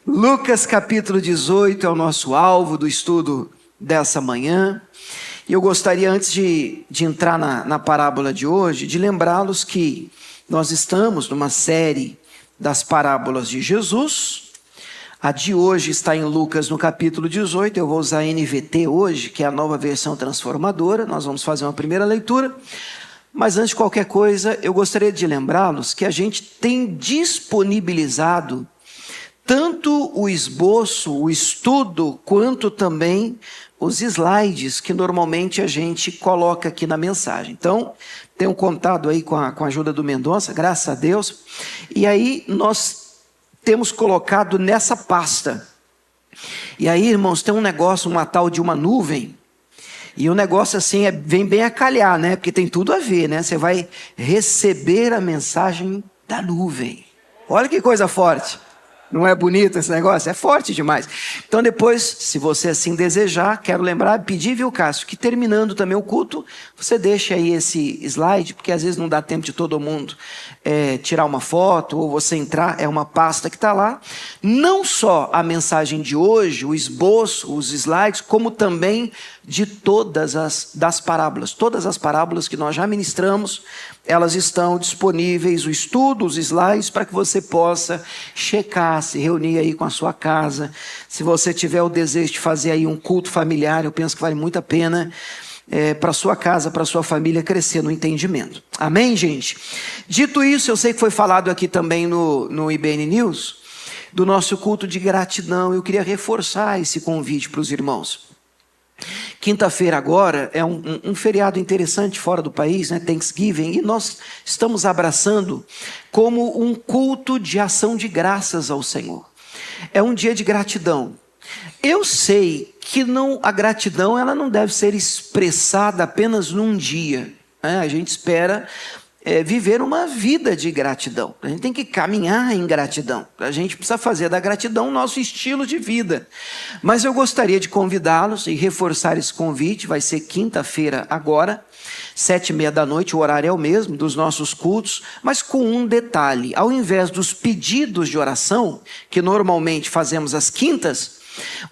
Lucas capítulo 18 é o nosso alvo do estudo dessa manhã. E eu gostaria, antes de entrar na parábola de hoje, de lembrá-los que nós estamos numa série das parábolas de Jesus. A de hoje está em Lucas no capítulo 18, eu vou usar a NVT hoje, que é a nova versão transformadora. Nós vamos fazer uma primeira leitura. Mas antes de qualquer coisa, eu gostaria de lembrá-los que a gente tem disponibilizado tanto o esboço, o estudo, quanto também os slides que normalmente a gente coloca aqui na mensagem. Então, tenho contado aí com a ajuda do Mendonça, graças a Deus. E aí nós temos colocado nessa pasta. E aí, irmãos, tem um negócio, uma tal de uma nuvem. E o negócio assim vem bem a calhar, né? Porque tem tudo a ver, né? Você vai receber a mensagem da nuvem. Olha que coisa forte. Não é bonito esse negócio? É forte demais. Então depois, se você assim desejar, quero lembrar, pedir, viu, Cássio, que terminando também o culto, você deixa aí esse slide, porque às vezes não dá tempo de todo mundo tirar uma foto, ou você entrar, é uma pasta que está lá. Não só a mensagem de hoje, o esboço, os slides, como também de todas das parábolas. Todas as parábolas que nós já ministramos, elas estão disponíveis, o estudo, os slides, para que você possa checar, se reunir aí com a sua casa. Se você tiver o desejo de fazer aí um culto familiar, eu penso que vale muito a pena para a sua casa, para a sua família crescer no entendimento. Amém, gente? Dito isso, eu sei que foi falado aqui também no IBN News, do nosso culto de gratidão. Eu queria reforçar esse convite para os irmãos. Quinta-feira agora é um feriado interessante fora do país, né? Thanksgiving, e nós estamos abraçando como um culto de ação de graças ao Senhor. É um dia de gratidão. Eu sei que a gratidão ela não deve ser expressada apenas num dia, né? A gente espera viver uma vida de gratidão. A gente tem que caminhar em gratidão. A gente precisa fazer da gratidão o nosso estilo de vida. Mas eu gostaria de convidá-los e reforçar esse convite. Vai ser quinta-feira agora, 19h30, o horário é o mesmo dos nossos cultos, mas com um detalhe. Ao invés dos pedidos de oração, que normalmente fazemos às quintas,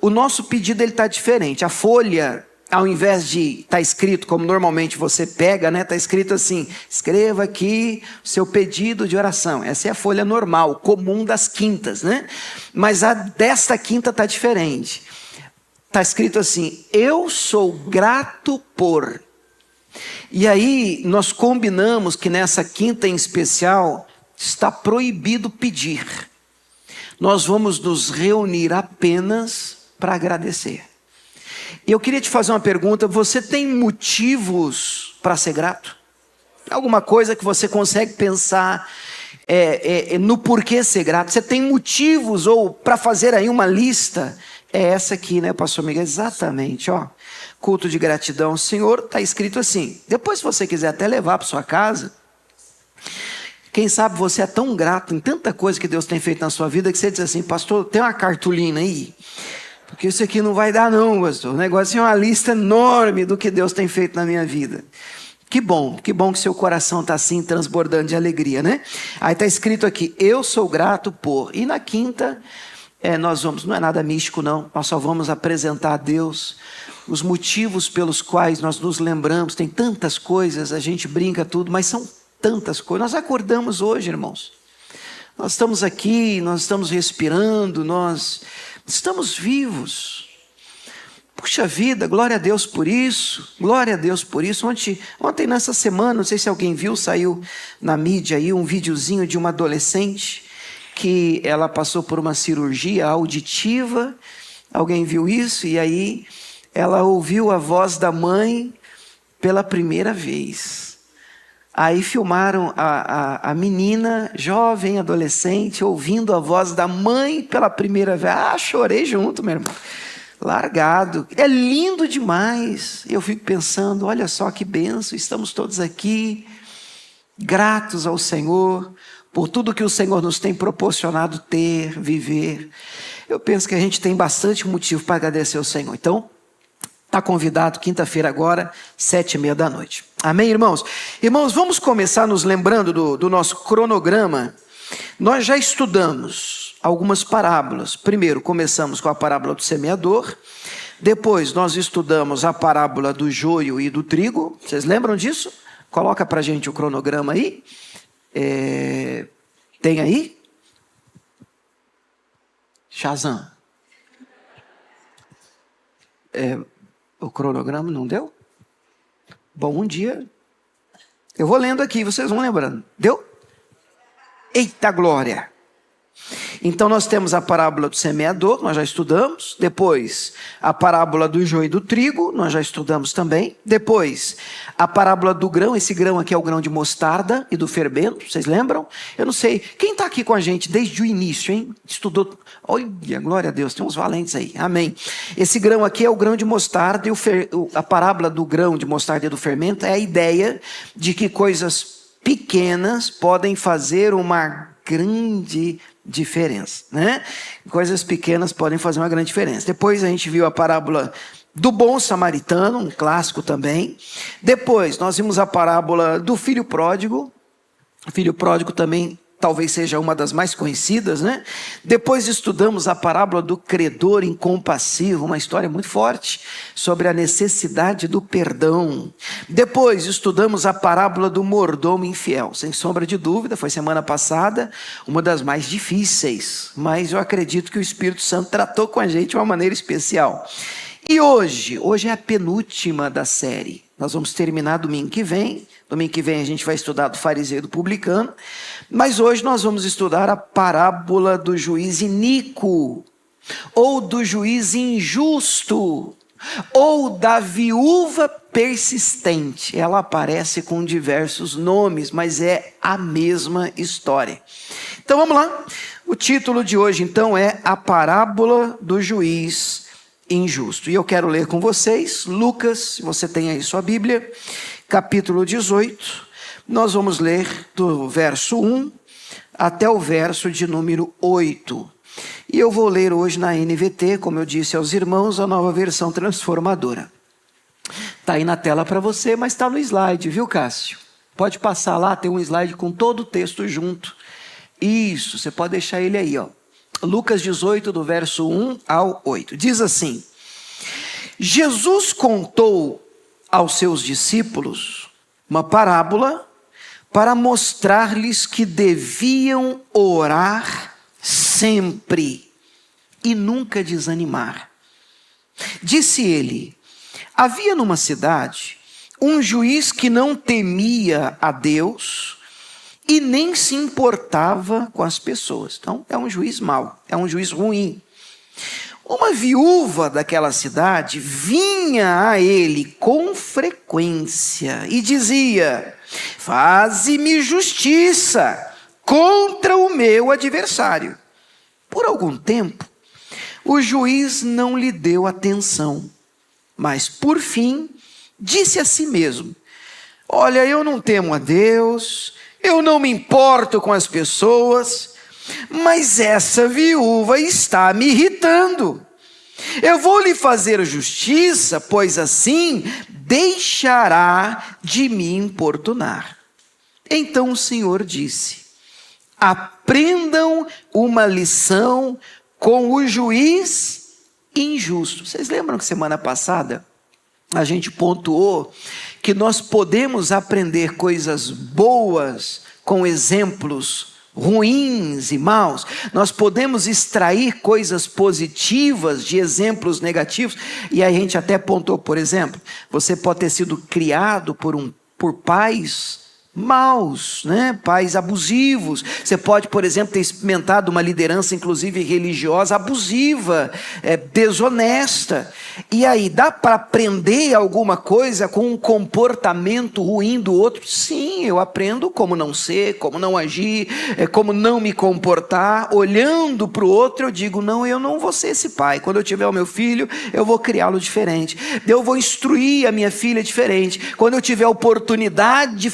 o nosso pedido está diferente. A folha, ao invés de estar escrito como normalmente você pega, né? Está escrito assim: escreva aqui o seu pedido de oração. Essa é a folha normal, comum das quintas, né? Mas a desta quinta está diferente. Está escrito assim: eu sou grato por. E aí nós combinamos que nessa quinta em especial está proibido pedir. Nós vamos nos reunir apenas para agradecer. E eu queria te fazer uma pergunta: você tem motivos para ser grato? Alguma coisa que você consegue pensar no porquê ser grato? Você tem motivos ou para fazer aí uma lista? É essa aqui, né, pastor Miguel? Exatamente, ó. Culto de gratidão. Senhor, está escrito assim. Depois, se você quiser até levar para sua casa, quem sabe você é tão grato em tanta coisa que Deus tem feito na sua vida, que você diz assim: pastor, tem uma cartolina aí? Porque isso aqui não vai dar não, pastor. O negócio é uma lista enorme do que Deus tem feito na minha vida. Que bom que seu coração está assim, transbordando de alegria, né? Aí está escrito aqui: eu sou grato por. E na quinta, nós vamos, não é nada místico não, nós só vamos apresentar a Deus os motivos pelos quais nós nos lembramos. Tem tantas coisas, a gente brinca tudo, mas são tantas coisas. Nós acordamos hoje, irmãos. Nós estamos aqui, nós estamos respirando, nós estamos vivos. Puxa vida, glória a Deus por isso, glória a Deus por isso. Ontem nessa semana, não sei se alguém viu, saiu na mídia aí um videozinho de uma adolescente que ela passou por uma cirurgia auditiva. Alguém viu isso? E aí ela ouviu a voz da mãe pela primeira vez. Aí filmaram a menina, jovem, adolescente, ouvindo a voz da mãe pela primeira vez. Chorei junto, meu irmão. Largado. É lindo demais. Eu fico pensando, olha só que bênção. Estamos todos aqui, gratos ao Senhor, por tudo que o Senhor nos tem proporcionado ter, viver. Eu penso que a gente tem bastante motivo para agradecer ao Senhor. Então, está convidado quinta-feira agora, 19h30. Amém, irmãos? Irmãos, vamos começar nos lembrando do nosso cronograma. Nós já estudamos algumas parábolas. Primeiro, começamos com a parábola do semeador. Depois, nós estudamos a parábola do joio e do trigo. Vocês lembram disso? Coloca para a gente o cronograma aí. Tem aí? Shazam. O cronograma não deu? Bom, um dia... Eu vou lendo aqui, vocês vão lembrando. Deu? Eita glória! Então nós temos a parábola do semeador, nós já estudamos. Depois, a parábola do joio e do trigo, nós já estudamos também. Depois, a parábola do grão, esse grão aqui é o grão de mostarda e do fermento, vocês lembram? Eu não sei, quem está aqui com a gente desde o início, hein? Estudou, olha, glória a Deus, tem uns valentes aí, amém. Esse grão aqui é o grão de mostarda e a parábola do grão de mostarda e do fermento é a ideia de que coisas pequenas podem fazer uma grande diferença, né? Coisas pequenas podem fazer uma grande diferença. Depois a gente viu a parábola do bom samaritano, um clássico também. Depois nós vimos a parábola do filho pródigo. O filho pródigo também talvez seja uma das mais conhecidas, né? Depois estudamos a parábola do credor incompassivo, uma história muito forte sobre a necessidade do perdão. Depois estudamos a parábola do mordomo infiel, sem sombra de dúvida, foi semana passada, uma das mais difíceis, mas eu acredito que o Espírito Santo tratou com a gente de uma maneira especial. E hoje é a penúltima da série. Nós vamos terminar domingo que vem. Domingo que vem a gente vai estudar do fariseu e do publicano. Mas hoje nós vamos estudar a parábola do juiz iníquo, ou do juiz injusto, ou da viúva persistente. Ela aparece com diversos nomes, mas é a mesma história. Então vamos lá. O título de hoje então é a parábola do juiz injusto. E eu quero ler com vocês Lucas, se você tem aí sua Bíblia, capítulo 18. Nós vamos ler do verso 1 até o verso de número 8. E eu vou ler hoje na NVT, como eu disse aos irmãos, a nova versão transformadora. Está aí na tela para você, mas está no slide, viu, Cássio? Pode passar lá, tem um slide com todo o texto junto. Isso, você pode deixar ele aí, ó. Lucas 18, do verso 1 ao 8. Diz assim: Jesus contou aos seus discípulos uma parábola para mostrar-lhes que deviam orar sempre e nunca desanimar. Disse ele: havia numa cidade um juiz que não temia a Deus e nem se importava com as pessoas. Então é um juiz mau, é um juiz ruim. Uma viúva daquela cidade vinha a ele com frequência e dizia: faze-me justiça contra o meu adversário. Por algum tempo, o juiz não lhe deu atenção, mas por fim disse a si mesmo: olha, eu não temo a Deus, eu não me importo com as pessoas, mas essa viúva está me irritando. Eu vou lhe fazer justiça, pois assim deixará de me importunar. Então o Senhor disse: aprendam uma lição com o juiz injusto. Vocês lembram que semana passada a gente pontuou que nós podemos aprender coisas boas com exemplos ruins e maus? Nós podemos extrair coisas positivas de exemplos negativos. E a gente até pontuou, por exemplo, você pode ter sido criado por pais maus, né? Pais abusivos. Você pode, por exemplo, ter experimentado uma liderança, inclusive religiosa, abusiva, desonesta. E aí, dá para aprender alguma coisa com um comportamento ruim do outro? Sim, eu aprendo como não ser, como não agir, como não me comportar. Olhando para o outro, eu digo: não, eu não vou ser esse pai. Quando eu tiver o meu filho, eu vou criá-lo diferente. Eu vou instruir a minha filha diferente. Quando eu tiver a oportunidade de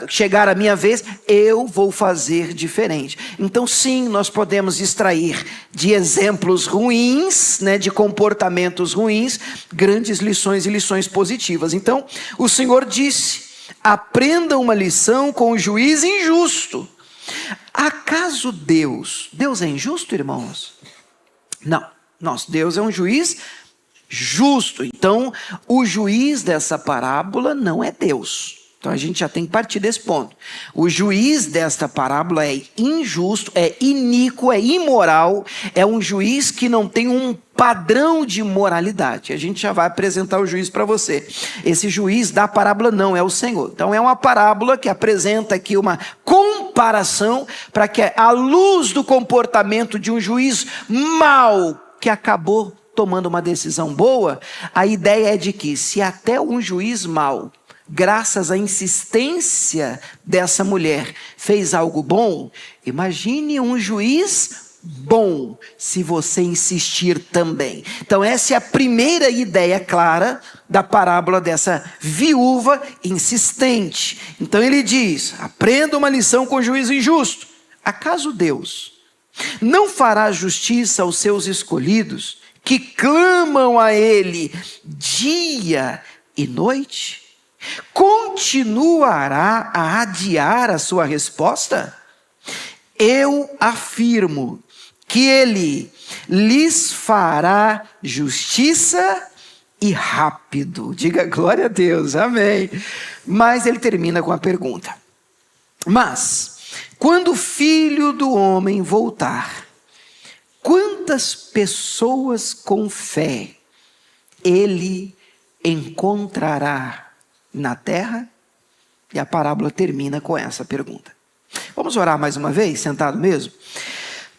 chegar a minha vez, eu vou fazer diferente. Então sim, nós podemos extrair de exemplos ruins, né, de comportamentos ruins, grandes lições e lições positivas. Então o Senhor disse: aprenda uma lição com o juiz injusto. Acaso Deus é injusto, irmãos? Não, nosso Deus é um juiz justo. Então, o juiz dessa parábola não é Deus. Então a gente já tem que partir desse ponto. O juiz desta parábola é injusto, é iníquo, é imoral, é um juiz que não tem um padrão de moralidade. A gente já vai apresentar o juiz para você. Esse juiz da parábola não é o Senhor. Então é uma parábola que apresenta aqui uma comparação para que, à luz do comportamento de um juiz mau que acabou tomando uma decisão boa, a ideia é de que se até um juiz mau, graças à insistência dessa mulher, fez algo bom, imagine um juiz bom, se você insistir também. Então essa é a primeira ideia clara da parábola dessa viúva insistente. Então ele diz: aprenda uma lição com o juiz injusto. Acaso Deus não fará justiça aos seus escolhidos, que clamam a ele dia e noite? Continuará a adiar a sua resposta? Eu afirmo que ele lhes fará justiça e rápido. Diga glória a Deus, amém. Mas ele termina com a pergunta: mas quando o Filho do Homem voltar, quantas pessoas com fé ele encontrará na terra? E a parábola termina com essa pergunta. Vamos orar mais uma vez, sentado mesmo?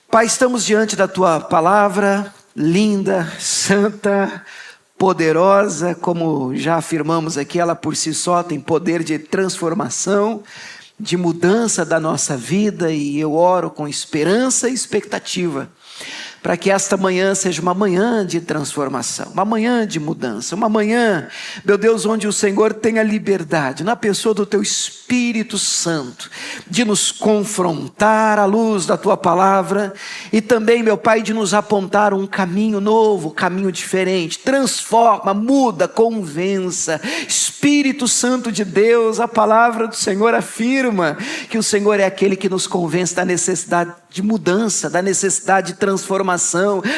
Pai, estamos diante da tua palavra, linda, santa, poderosa, como já afirmamos aqui, ela por si só tem poder de transformação, de mudança da nossa vida, e eu oro com esperança e expectativa para que esta manhã seja uma manhã de transformação, uma manhã de mudança, uma manhã, meu Deus, onde o Senhor tenha liberdade, na pessoa do teu Espírito Santo, de nos confrontar à luz da tua palavra, e também, meu Pai, de nos apontar um caminho novo, caminho diferente. Transforma, muda, convença. Espírito Santo de Deus, a palavra do Senhor afirma que o Senhor é aquele que nos convence da necessidade de mudança, da necessidade de transformação,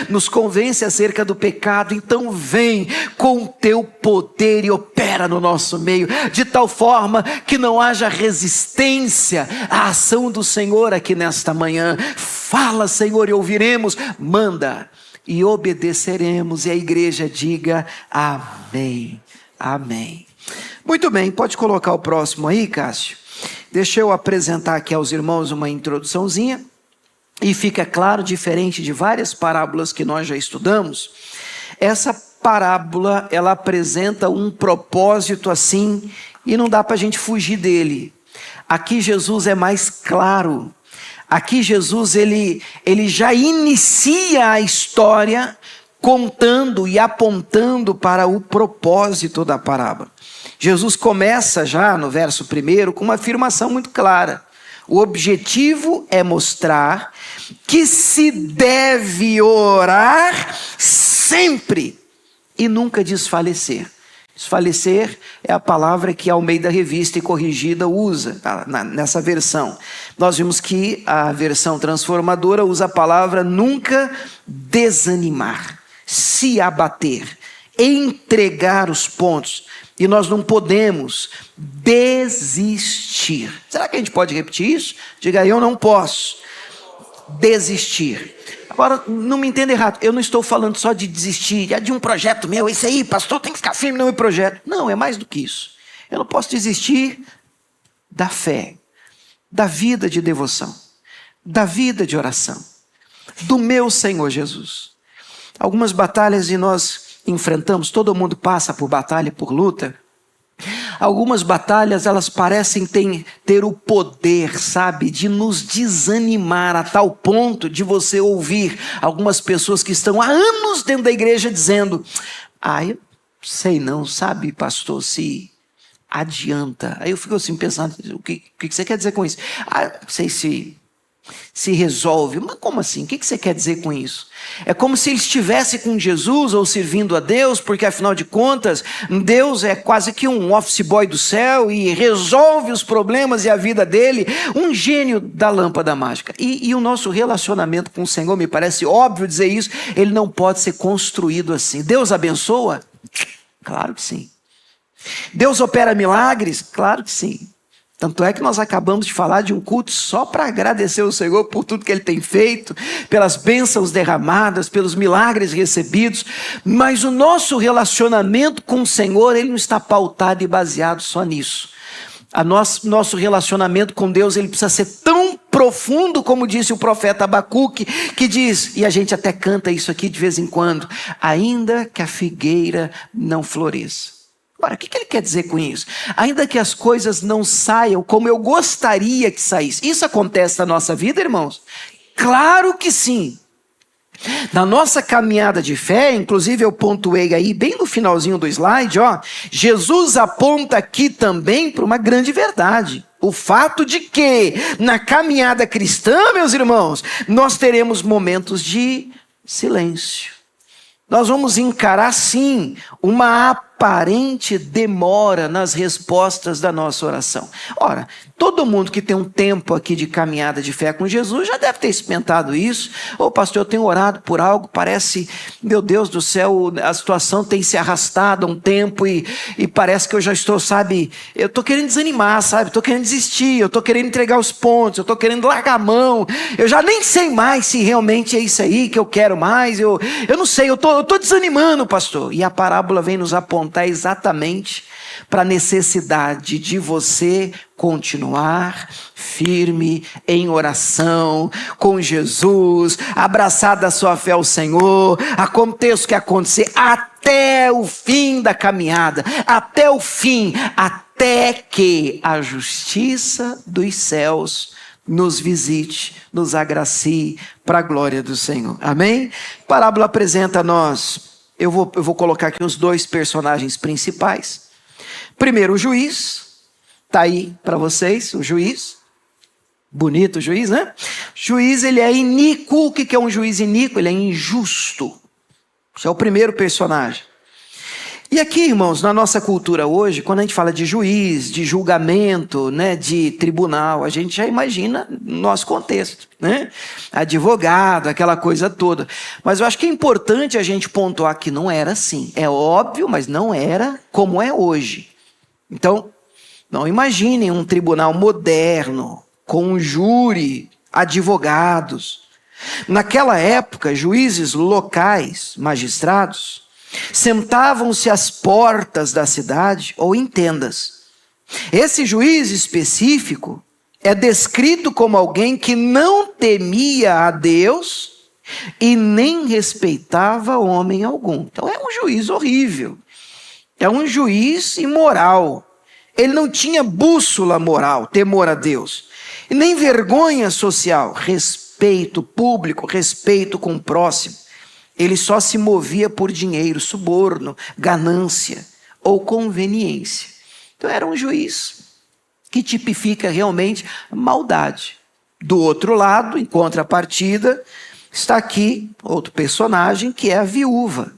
nos convence acerca do pecado. Então vem com o teu poder e opera no nosso meio, de tal forma que não haja resistência à ação do Senhor aqui nesta manhã. Fala, Senhor, e ouviremos. Manda e obedeceremos. E a igreja diga amém, amém. Muito bem, pode colocar o próximo aí, Cássio. Deixa eu apresentar aqui aos irmãos uma introduçãozinha. E fica claro, diferente de várias parábolas que nós já estudamos, essa parábola, ela apresenta um propósito assim, e não dá para a gente fugir dele. Aqui Jesus é mais claro. Aqui Jesus, ele já inicia a história contando e apontando para o propósito da parábola. Jesus começa já no verso 1 com uma afirmação muito clara. O objetivo é mostrar que se deve orar sempre e nunca desfalecer. Desfalecer é a palavra que a Almeida Revista e Corrigida usa nessa versão. Nós vimos que a versão transformadora usa a palavra nunca desanimar, se abater, entregar os pontos. E nós não podemos desistir. Será que a gente pode repetir isso? Diga: eu não posso desistir. Agora, não me entenda errado, eu não estou falando só de desistir de um projeto meu. Isso aí, pastor, tem que ficar firme no meu projeto. Não, é mais do que isso. Eu não posso desistir da fé, da vida de devoção, da vida de oração, do meu Senhor Jesus. Algumas batalhas e nós enfrentamos, todo mundo passa por batalha, por luta. Algumas batalhas, elas parecem ter o poder, sabe, de nos desanimar a tal ponto de você ouvir algumas pessoas que estão há anos dentro da igreja dizendo: eu sei não, sabe, pastor, se adianta. Aí eu fico assim pensando: o que você quer dizer com isso? Não sei se se resolve. Mas como assim? O que você quer dizer com isso? É como se ele estivesse com Jesus ou servindo a Deus, porque afinal de contas, Deus é quase que um office boy do céu e resolve os problemas e a vida dele, um gênio da lâmpada mágica. E o nosso relacionamento com o Senhor, me parece óbvio dizer isso, ele não pode ser construído assim. Deus abençoa? Claro que sim. Deus opera milagres? Claro que sim. Tanto é que nós acabamos de falar de um culto só para agradecer o Senhor por tudo que Ele tem feito, pelas bênçãos derramadas, pelos milagres recebidos, mas o nosso relacionamento com o Senhor, ele não está pautado e baseado só nisso. Nosso relacionamento com Deus, ele precisa ser tão profundo, como disse o profeta Abacuque, que diz, e a gente até canta isso aqui de vez em quando, ainda que a figueira não floresça. Agora, o que ele quer dizer com isso? Ainda que as coisas não saiam como eu gostaria que saísse. Isso acontece na nossa vida, irmãos? Claro que sim. Na nossa caminhada de fé, inclusive eu pontuei aí bem no finalzinho do slide, Jesus aponta aqui também para uma grande verdade. O fato de que na caminhada cristã, meus irmãos, nós teremos momentos de silêncio. Nós vamos encarar, sim, uma aparente demora nas respostas da nossa oração. Ora, todo mundo que tem um tempo aqui de caminhada de fé com Jesus já deve ter experimentado isso. Ô pastor, eu tenho orado por algo, parece, meu Deus do céu, a situação tem se arrastado há um tempo e parece que eu já estou, eu estou querendo desanimar, estou querendo desistir, eu estou querendo entregar os pontos, eu estou querendo largar a mão, eu já nem sei mais se realmente é isso aí que eu quero mais, eu não sei, eu estou desanimando, pastor. E a parábola vem nos apontar exatamente para a necessidade de você continuar firme em oração com Jesus, abraçar da sua fé ao Senhor, aconteça o que acontecer, até o fim da caminhada, até o fim, até que a justiça dos céus nos visite, nos agracie para a glória do Senhor. Amém? A parábola apresenta a nós, eu vou colocar aqui os dois personagens principais. Primeiro, o juiz, está aí para vocês, o juiz. Bonito o juiz, né? Juiz, ele é iníquo. O que é um juiz iníquo? Ele é injusto. Esse é o primeiro personagem. E aqui, irmãos, na nossa cultura hoje, quando a gente fala de juiz, de julgamento, né, de tribunal, a gente já imagina no nosso contexto, né? Advogado, aquela coisa toda. Mas eu acho que é importante a gente pontuar que não era assim. É óbvio, mas não era como é hoje. Então, não imaginem um tribunal moderno, com um júri, advogados. Naquela época, juízes locais, magistrados, sentavam-se às portas da cidade ou em tendas. Esse juiz específico é descrito como alguém que não temia a Deus e nem respeitava homem algum. Então é um juiz horrível, é um juiz imoral. Ele não tinha bússola moral, temor a Deus, e nem vergonha social, respeito público, respeito com o próximo. Ele só se movia por dinheiro, suborno, ganância ou conveniência. Então era um juiz que tipifica realmente maldade. Do outro lado, em contrapartida, está aqui outro personagem que é a viúva.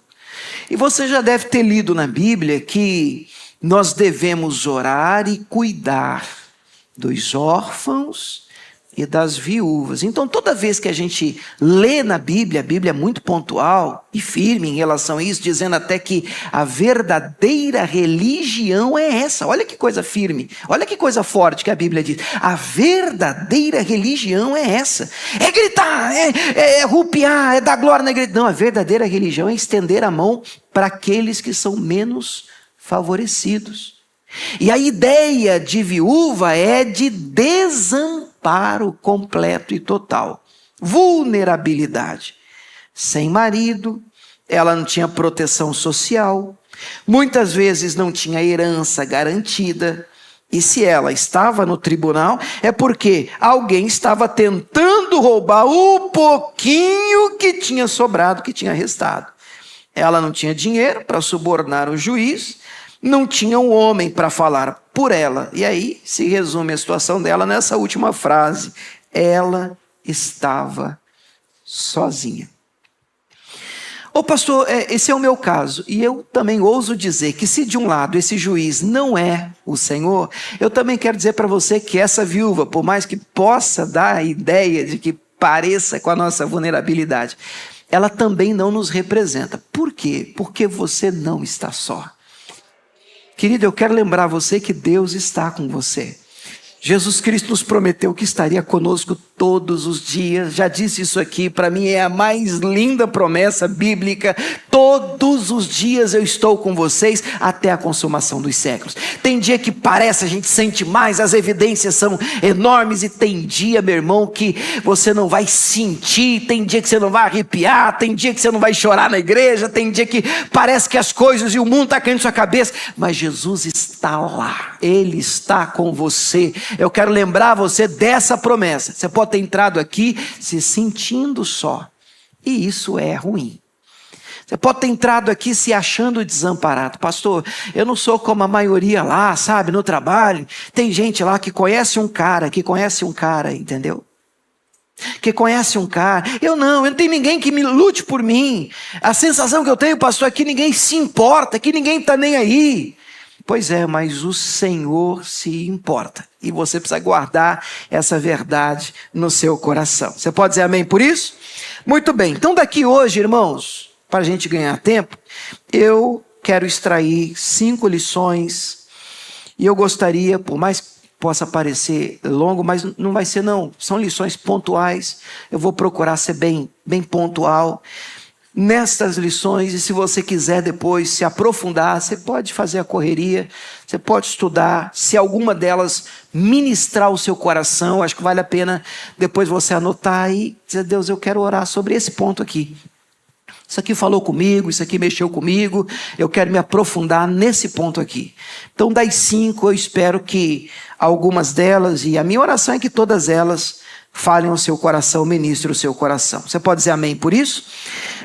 E você já deve ter lido na Bíblia que nós devemos orar e cuidar dos órfãos e das viúvas. Então, toda vez que a gente lê na Bíblia, a Bíblia é muito pontual e firme em relação a isso, dizendo até que a verdadeira religião é essa. Olha que coisa firme, olha que coisa forte que a Bíblia diz. A verdadeira religião é essa. É gritar, é rupiar, é dar glória na igreja. Não, a verdadeira religião é estender a mão para aqueles que são menos favorecidos. E a ideia de viúva é de desamparo completo e total. Vulnerabilidade. Sem marido, ela não tinha proteção social, muitas vezes não tinha herança garantida. E se ela estava no tribunal, é porque alguém estava tentando roubar o pouquinho que tinha sobrado, que tinha restado. Ela não tinha dinheiro para subornar o juiz, não tinha um homem para falar por ela. E aí se resume a situação dela nessa última frase. Ela estava sozinha. Ô pastor, esse é o meu caso, e eu também ouso dizer que se de um lado esse juiz não é o Senhor, eu também quero dizer para você que essa viúva, por mais que possa dar a ideia de que pareça com a nossa vulnerabilidade, ela também não nos representa. Por quê? Porque você não está só. Querido, eu quero lembrar você que Deus está com você. Jesus Cristo nos prometeu que estaria conosco todos os dias. Já disse isso aqui, para mim é a mais linda promessa bíblica. Todos os dias eu estou com vocês até a consumação dos séculos. Tem dia que parece, a gente sente mais, as evidências são enormes, e tem dia, meu irmão, que você não vai sentir, tem dia que você não vai arrepiar, tem dia que você não vai chorar na igreja, tem dia que parece que as coisas e o mundo está caindo na sua cabeça, mas Jesus está lá, Ele está com você. Eu quero lembrar você dessa promessa. Você pode ter entrado aqui se sentindo só, e isso é ruim. Você pode ter entrado aqui se achando desamparado. Pastor, eu não sou como a maioria lá, sabe, no trabalho. Tem gente lá que conhece um cara, entendeu? Que conhece um cara. Eu não tenho ninguém que me lute por mim. A sensação que eu tenho, pastor, é que ninguém se importa, que ninguém está nem aí. Pois é, mas o Senhor se importa. E você precisa guardar essa verdade no seu coração. Você pode dizer amém por isso? Muito bem. Então daqui hoje, irmãos, para a gente ganhar tempo, eu quero extrair 5 lições. E eu gostaria, por mais que possa parecer longo, mas não vai ser não. São lições pontuais. Eu vou procurar ser bem pontual nestas lições, e se você quiser depois se aprofundar, você pode fazer a correria, você pode estudar, se alguma delas ministrar o seu coração, acho que vale a pena depois você anotar e dizer, Deus, eu quero orar sobre esse ponto aqui. Isso aqui falou comigo, isso aqui mexeu comigo, eu quero me aprofundar nesse ponto aqui. Então das 5, eu espero que algumas delas, e a minha oração é que todas elas falem ao seu coração, ministre o seu coração. Você pode dizer amém por isso?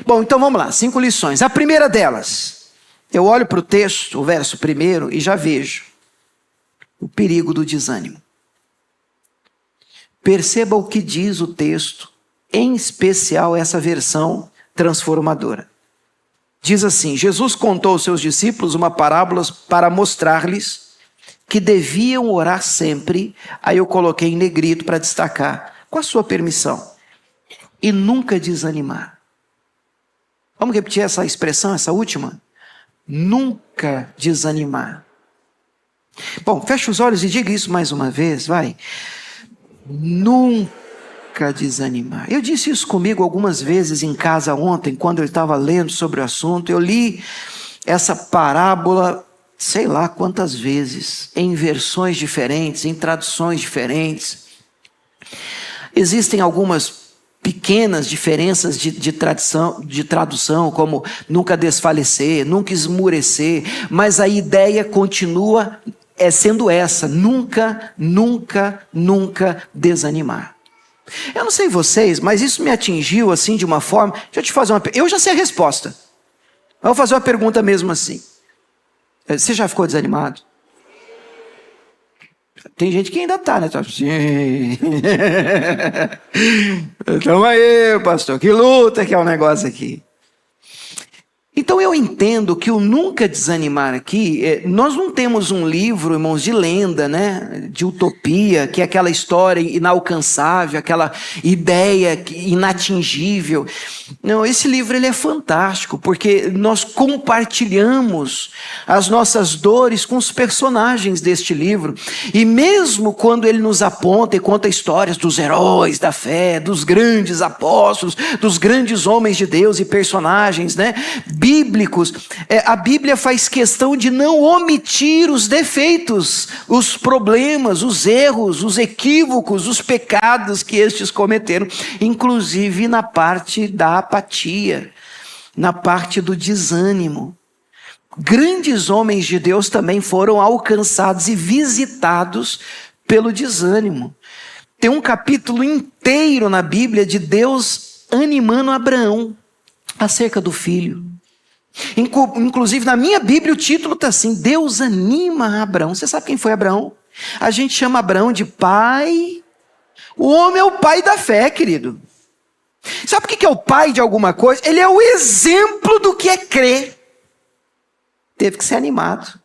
Bom, então vamos lá, 5 lições. A primeira delas, eu olho para o texto, o verso 1, e já vejo o perigo do desânimo. Perceba o que diz o texto, em especial essa versão transformadora. Diz assim: Jesus contou aos seus discípulos uma parábola para mostrar-lhes que deviam orar sempre. Aí eu coloquei em negrito para destacar, com a sua permissão, e nunca desanimar. Vamos repetir essa expressão, essa última? Nunca desanimar. Bom, fecha os olhos e diga isso mais uma vez, vai. Nunca desanimar. Eu disse isso comigo algumas vezes em casa ontem, quando eu estava lendo sobre o assunto. Eu li essa parábola, sei lá quantas vezes, em versões diferentes, em traduções diferentes. Existem algumas pequenas diferenças de tradução, como nunca desfalecer, nunca esmurecer, mas a ideia continua sendo essa: nunca desanimar. Eu não sei vocês, mas isso me atingiu assim de uma forma. Deixa eu te fazer uma pergunta. Eu já sei a resposta, mas eu vou fazer uma pergunta mesmo assim. Você já ficou desanimado? Tem gente que ainda está, né? Então aí, pastor, que luta que é o negócio aqui. Então eu entendo que o nunca desanimar aqui, nós não temos um livro, irmãos, de lenda, né? De utopia, que é aquela história inalcançável, aquela ideia inatingível. Não, esse livro ele é fantástico, porque nós compartilhamos as nossas dores com os personagens deste livro. E mesmo quando ele nos aponta e conta histórias dos heróis da fé, dos grandes apóstolos, dos grandes homens de Deus e personagens, né, bíblicos, a Bíblia faz questão de não omitir os defeitos, os problemas, os erros, os equívocos, os pecados que estes cometeram, inclusive na parte da apatia, na parte do desânimo. Grandes homens de Deus também foram alcançados e visitados pelo desânimo. Tem um capítulo inteiro na Bíblia de Deus animando Abraão acerca do filho. Inclusive na minha Bíblia o título está assim: Deus anima Abraão. Você sabe quem foi Abraão? A gente chama Abraão de pai O homem é o pai da fé, querido. Sabe por que é o pai de alguma coisa? Ele é o exemplo do que é crer. Teve que ser animado.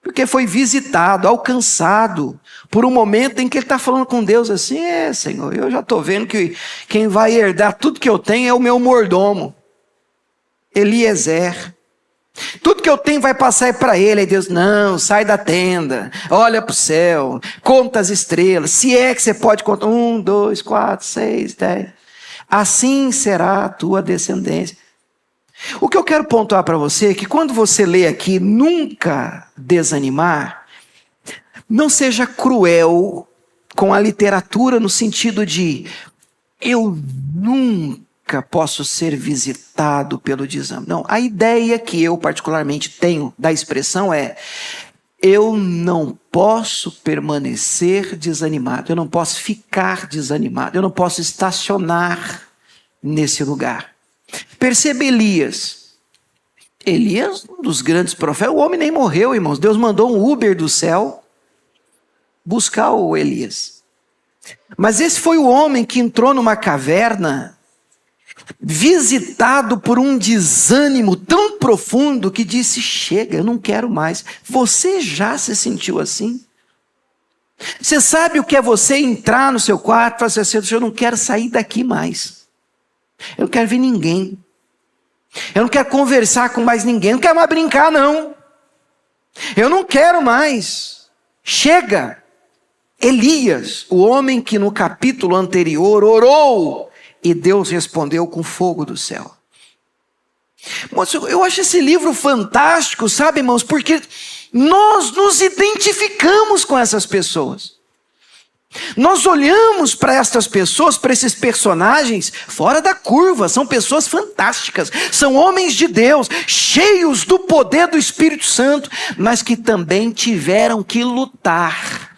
Porque foi visitado, alcançado, por um momento em que ele está falando com Deus assim: Senhor, eu já estou vendo que quem vai herdar tudo que eu tenho é o meu mordomo, Eliezer. Tudo que eu tenho vai passar para ele. Aí Deus: não, sai da tenda, olha para o céu, conta as estrelas, se é que você pode contar, 1, 2, 4, 6, 10. Assim será a tua descendência. O que eu quero pontuar para você é que quando você lê aqui, nunca desanimar, não seja cruel com a literatura no sentido de eu nunca posso ser visitado pelo desânimo. Não, a ideia que eu particularmente tenho da expressão é: eu não posso permanecer desanimado, eu não posso ficar desanimado, eu não posso estacionar nesse lugar. Perceba Elias, um dos grandes profetas. O homem nem morreu, irmãos. Deus mandou um Uber do céu buscar o Elias. Mas esse foi o homem que entrou numa caverna, visitado por um desânimo tão profundo que disse: chega, eu não quero mais. Você já se sentiu assim? Você sabe o que é você entrar no seu quarto e falar assim: eu não quero sair daqui mais. Eu não quero ver ninguém. Eu não quero conversar com mais ninguém. Eu não quero mais brincar, não. Eu não quero mais. Chega. Elias, o homem que no capítulo anterior orou e Deus respondeu com fogo do céu. Moço, eu acho esse livro fantástico, sabe, irmãos? Porque nós nos identificamos com essas pessoas. Nós olhamos para estas pessoas, para esses personagens fora da curva. São pessoas fantásticas, são homens de Deus, cheios do poder do Espírito Santo, mas que também tiveram que lutar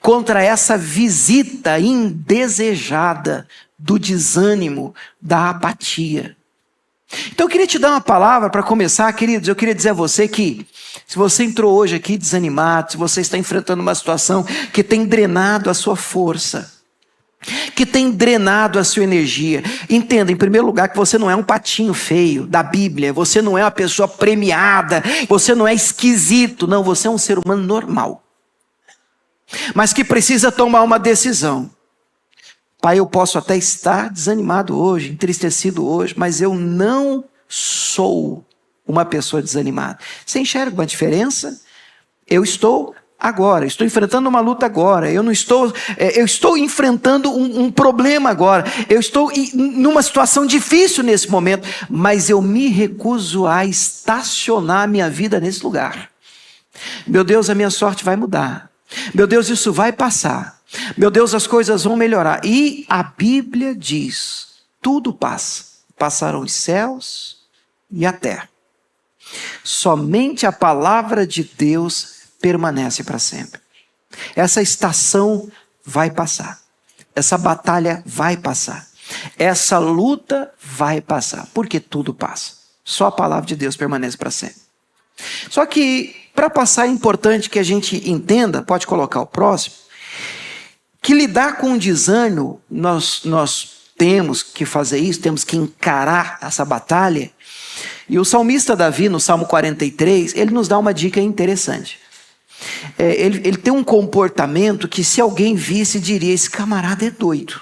contra essa visita indesejada do desânimo, da apatia. Então eu queria te dar uma palavra para começar, queridos. Eu queria dizer a você que se você entrou hoje aqui desanimado, se você está enfrentando uma situação que tem drenado a sua força, que tem drenado a sua energia, entenda, em primeiro lugar, que você não é um patinho feio da Bíblia, você não é uma pessoa premiada, você não é esquisito, não, você é um ser humano normal, mas que precisa tomar uma decisão. Pai, eu posso até estar desanimado hoje, entristecido hoje, mas eu não sou uma pessoa desanimada. Você enxerga uma diferença? Eu estou agora, estou enfrentando uma luta agora, eu estou enfrentando um problema agora, eu estou numa situação difícil nesse momento, mas eu me recuso a estacionar minha vida nesse lugar. Meu Deus, a minha sorte vai mudar. Meu Deus, isso vai passar. Meu Deus, as coisas vão melhorar. E a Bíblia diz: tudo passa. Passaram os céus e a terra. Somente a palavra de Deus permanece para sempre. Essa estação vai passar. Essa batalha vai passar. Essa luta vai passar. Porque tudo passa. Só a palavra de Deus permanece para sempre. Só que, para passar, é importante que a gente entenda, pode colocar o próximo, que lidar com o desânimo, nós temos que fazer isso, temos que encarar essa batalha. E o salmista Davi, no Salmo 43, ele nos dá uma dica interessante. Ele tem um comportamento que, se alguém visse, diria: esse camarada é doido,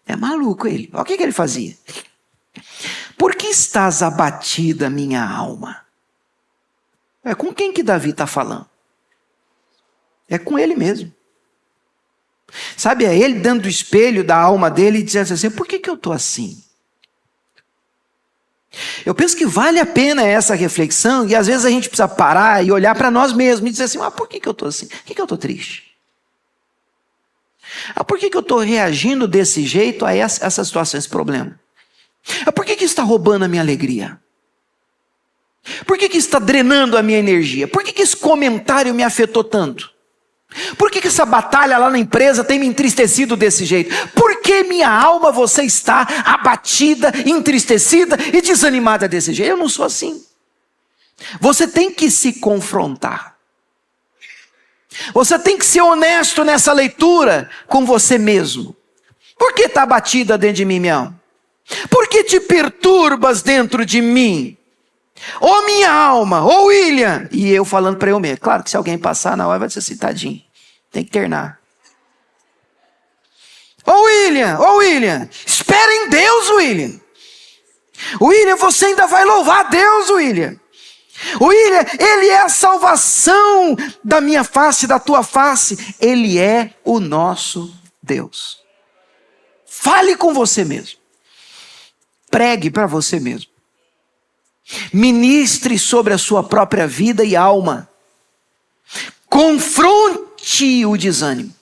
é maluco ele. Olha o que ele fazia. Por que estás abatida, minha alma? É com quem que Davi está falando? É com ele mesmo. Sabe, é ele dentro do espelho da alma dele e dizendo assim: por que eu estou assim? Eu penso que vale a pena essa reflexão, e às vezes a gente precisa parar e olhar para nós mesmos e dizer assim: por que eu estou assim? Por que eu estou triste? Por que eu estou reagindo desse jeito a essa situação, esse problema? Por que isso está roubando a minha alegria? Por que isso está drenando a minha energia? Por que esse comentário me afetou tanto? Por que essa batalha lá na empresa tem me entristecido desse jeito? Por que minha alma você está abatida, entristecida e desanimada desse jeito? Eu não sou assim. Você tem que se confrontar. Você tem que ser honesto nessa leitura com você mesmo. Por que está abatida dentro de mim, minha alma? Por que te perturbas dentro de mim? Ô minha alma, ô William. E eu falando para eu mesmo. Claro que se alguém passar na hora vai dizer assim, tadinho. Tem que ternar. Ô William. Espera em Deus, William. William, você ainda vai louvar a Deus, William. William, Ele é a salvação da minha face, da tua face. Ele é o nosso Deus. Fale com você mesmo. Pregue para você mesmo. Ministre sobre a sua própria vida e alma. Confronte o desânimo.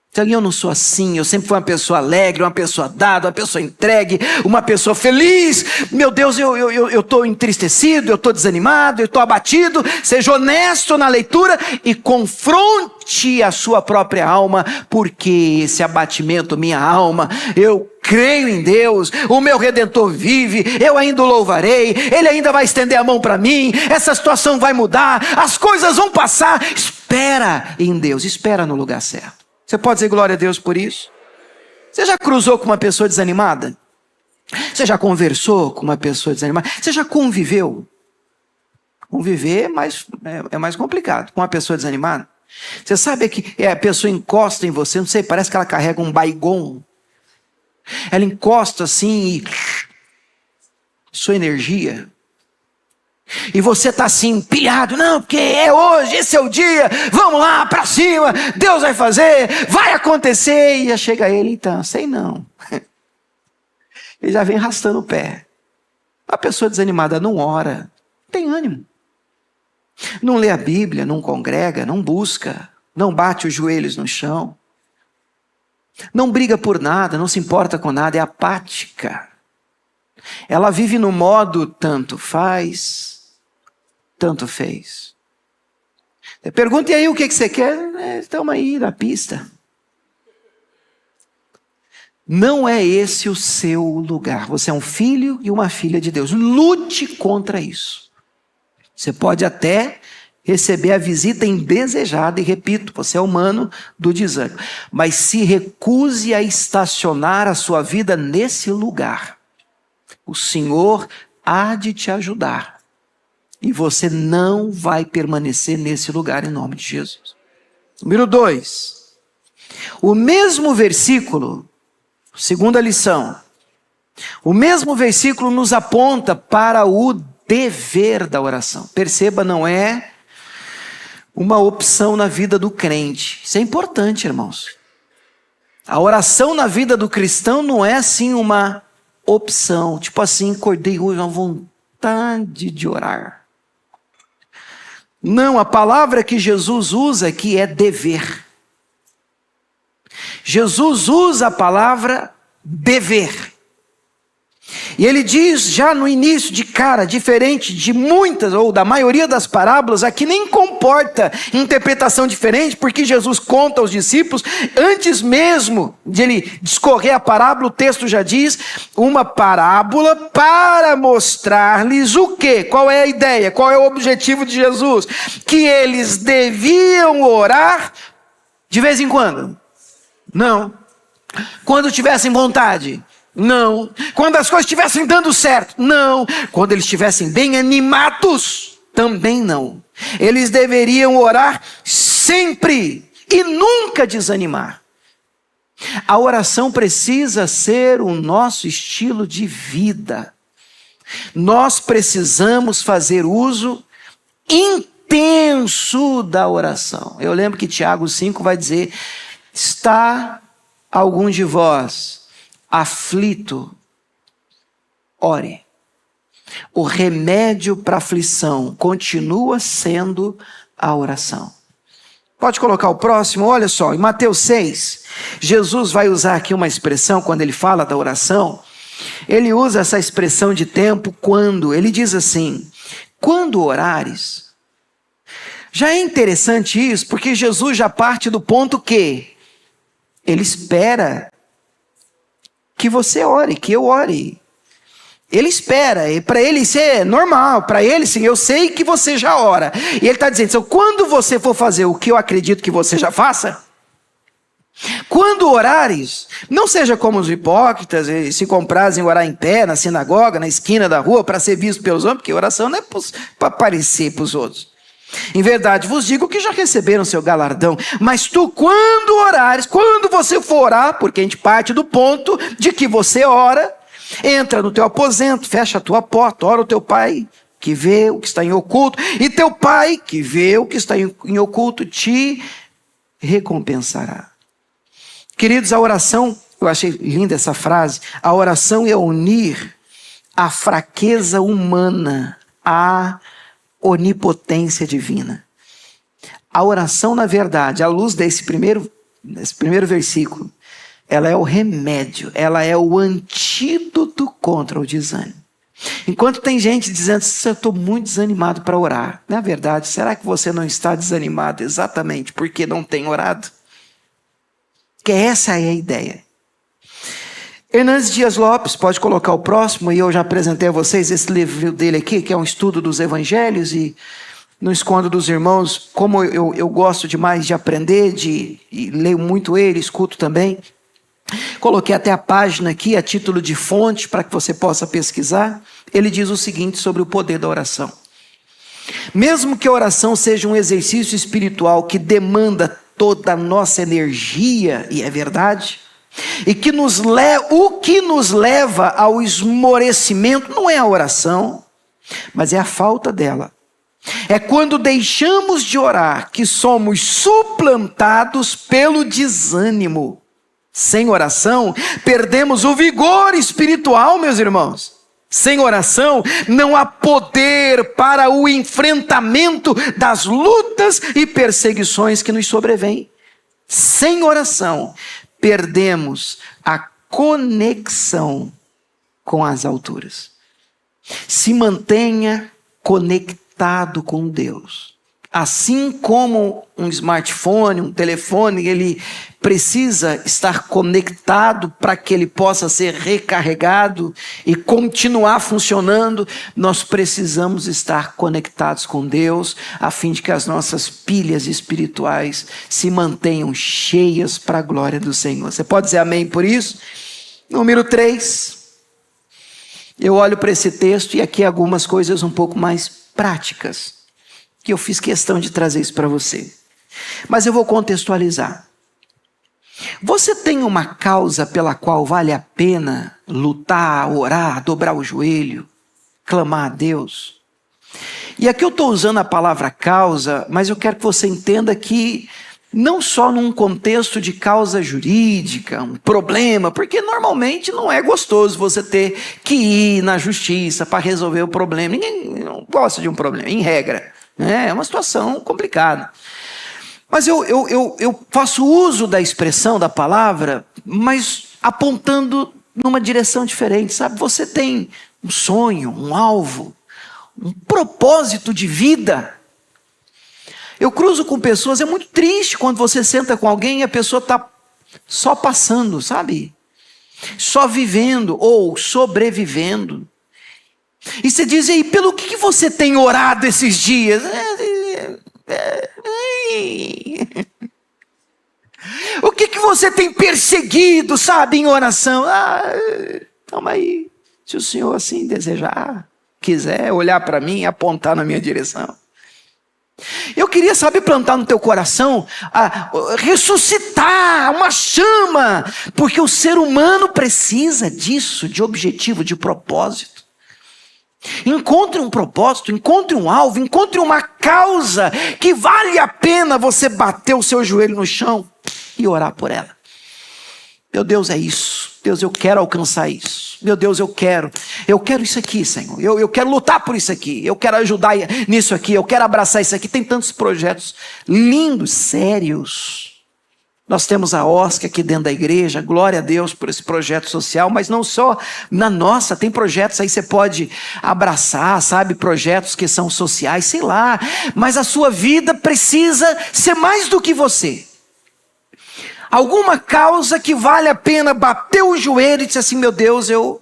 Então eu não sou assim, eu sempre fui uma pessoa alegre, uma pessoa dada, uma pessoa entregue, uma pessoa feliz. Meu Deus, eu estou entristecido, eu estou desanimado, eu estou abatido. Seja honesto na leitura e confronte a sua própria alma, porque esse abatimento, minha alma, eu creio em Deus, o meu Redentor vive, eu ainda o louvarei, Ele ainda vai estender a mão para mim, essa situação vai mudar, as coisas vão passar. Espera em Deus, espera no lugar certo. Você pode dizer glória a Deus por isso? Você já cruzou com uma pessoa desanimada? Você já conversou com uma pessoa desanimada? Você já conviveu? Conviver é mais complicado com uma pessoa desanimada. Você sabe que a pessoa encosta em você, não sei, parece que ela carrega um Baygon. Ela encosta assim e sua energia. E você está assim, pilhado, não, porque é hoje, esse é o dia, vamos lá, para cima, Deus vai fazer, vai acontecer. E já chega ele, então, sei não. Ele já vem arrastando o pé. A pessoa desanimada não ora, não tem ânimo. Não lê a Bíblia, não congrega, não busca, não bate os joelhos no chão. Não briga por nada, não se importa com nada, é apática. Ela vive no modo tanto faz, tanto fez. Pergunta, e aí o que você quer? Estamos aí na pista. Não é esse o seu lugar. Você é um filho e uma filha de Deus. Lute contra isso. Você pode até receber a visita indesejada, e repito, você é humano do desânimo. Mas se recuse a estacionar a sua vida nesse lugar. O Senhor há de te ajudar. E você não vai permanecer nesse lugar em nome de Jesus. Número 2. O mesmo versículo, segunda lição. O mesmo versículo nos aponta para o dever da oração. Perceba, não é uma opção na vida do crente. Isso é importante, irmãos. A oração na vida do cristão não é assim uma opção. Tipo assim, acordei hoje uma vontade de orar. Não, a palavra que Jesus usa aqui é dever. Jesus usa a palavra dever. E ele diz já no início de cara, diferente de muitas ou da maioria das parábolas, aqui nem comporta interpretação diferente, porque Jesus conta aos discípulos, antes mesmo de ele discorrer a parábola, o texto já diz, uma parábola para mostrar-lhes o quê? Qual é a ideia? Qual é o objetivo de Jesus? Que eles deviam orar de vez em quando? Não. Quando tivessem vontade? Não. Quando as coisas estivessem dando certo? Não. Quando eles estivessem bem animados? Também não. Eles deveriam orar sempre e nunca desanimar. A oração precisa ser o nosso estilo de vida. Nós precisamos fazer uso intenso da oração. Eu lembro que Tiago 5 vai dizer, está algum de vós aflito, ore. O remédio para a aflição continua sendo a oração. Pode colocar o próximo, olha só, em Mateus 6, Jesus vai usar aqui uma expressão, quando ele fala da oração, ele usa essa expressão de tempo quando, ele diz assim, quando orares. Já é interessante isso, porque Jesus já parte do ponto que ele espera que você ore, que eu ore. Ele espera, e para ele isso é normal, para ele sim, eu sei que você já ora. E ele está dizendo, então, quando você for fazer o que eu acredito que você já faça, quando orares, não seja como os hipócritas, se comprazem orar em pé, na sinagoga, na esquina da rua, para ser visto pelos homens, porque oração não é para aparecer para os outros. Em verdade, vos digo que já receberam seu galardão, mas tu, quando orares, quando você for orar, porque a gente parte do ponto de que você ora, entra no teu aposento, fecha a tua porta, ora o teu pai, que vê o que está em oculto, e teu pai, que vê o que está em oculto, te recompensará. Queridos, a oração, eu achei linda essa frase, a oração é unir a fraqueza humana à onipotência divina. A oração, na verdade, à luz desse primeiro versículo, ela é o remédio, ela é o antídoto contra o desânimo. Enquanto tem gente dizendo, eu estou muito desanimado para orar. Na verdade, será que você não está desanimado exatamente porque não tem orado? Que essa é a ideia. Hernandes Dias Lopes, pode colocar o próximo, e eu já apresentei a vocês esse livro dele aqui, que é um estudo dos evangelhos, e não escondo dos irmãos, como eu gosto demais de aprender, e leio muito ele, escuto também. Coloquei até a página aqui, a título de fonte, para que você possa pesquisar. Ele diz o seguinte sobre o poder da oração. Mesmo que a oração seja um exercício espiritual que demanda toda a nossa energia, e é verdade, e o que nos leva ao esmorecimento não é a oração, mas é a falta dela. É quando deixamos de orar que somos suplantados pelo desânimo. Sem oração, perdemos o vigor espiritual, meus irmãos. Sem oração, não há poder para o enfrentamento das lutas e perseguições que nos sobrevêm. Sem oração, perdemos a conexão com as alturas. Se mantenha conectado com Deus. Assim como um smartphone, um telefone, ele precisa estar conectado para que ele possa ser recarregado e continuar funcionando, nós precisamos estar conectados com Deus, a fim de que as nossas pilhas espirituais se mantenham cheias para a glória do Senhor. Você pode dizer amém por isso? Número 3. Eu olho para esse texto e aqui algumas coisas um pouco mais práticas, que eu fiz questão de trazer isso para você. Mas eu vou contextualizar. Você tem uma causa pela qual vale a pena lutar, orar, dobrar o joelho, clamar a Deus? E aqui eu estou usando a palavra causa, mas eu quero que você entenda que não só num contexto de causa jurídica, um problema, porque normalmente não é gostoso você ter que ir na justiça para resolver o problema. Ninguém não gosta de um problema, em regra. É uma situação complicada. Mas eu faço uso da expressão, da palavra, mas apontando numa direção diferente, sabe? Você tem um sonho, um alvo, um propósito de vida. Eu cruzo com pessoas, é muito triste quando você senta com alguém e a pessoa está só passando, sabe? Só vivendo ou sobrevivendo. E você diz, aí, pelo que você tem orado esses dias? O que você tem perseguido, sabe, em oração? Calma aí, se o Senhor assim desejar, quiser olhar para mim e apontar na minha direção. Eu queria, sabe, plantar no teu coração, ressuscitar uma chama, porque o ser humano precisa disso, de objetivo, de propósito. Encontre um propósito, encontre um alvo, encontre uma causa que vale a pena você bater o seu joelho no chão e orar por ela. Meu Deus, é isso. Deus, eu quero alcançar isso. Meu Deus, eu quero isso aqui, Senhor. Eu quero lutar por isso aqui. Eu quero ajudar nisso aqui. Eu quero abraçar isso aqui. Tem tantos projetos lindos, sérios. Nós temos a OSC aqui dentro da igreja, glória a Deus por esse projeto social, mas não só na nossa, tem projetos aí que você pode abraçar, sabe, projetos que são sociais, sei lá, mas a sua vida precisa ser mais do que você. Alguma causa que vale a pena bater o joelho e dizer assim, meu Deus, eu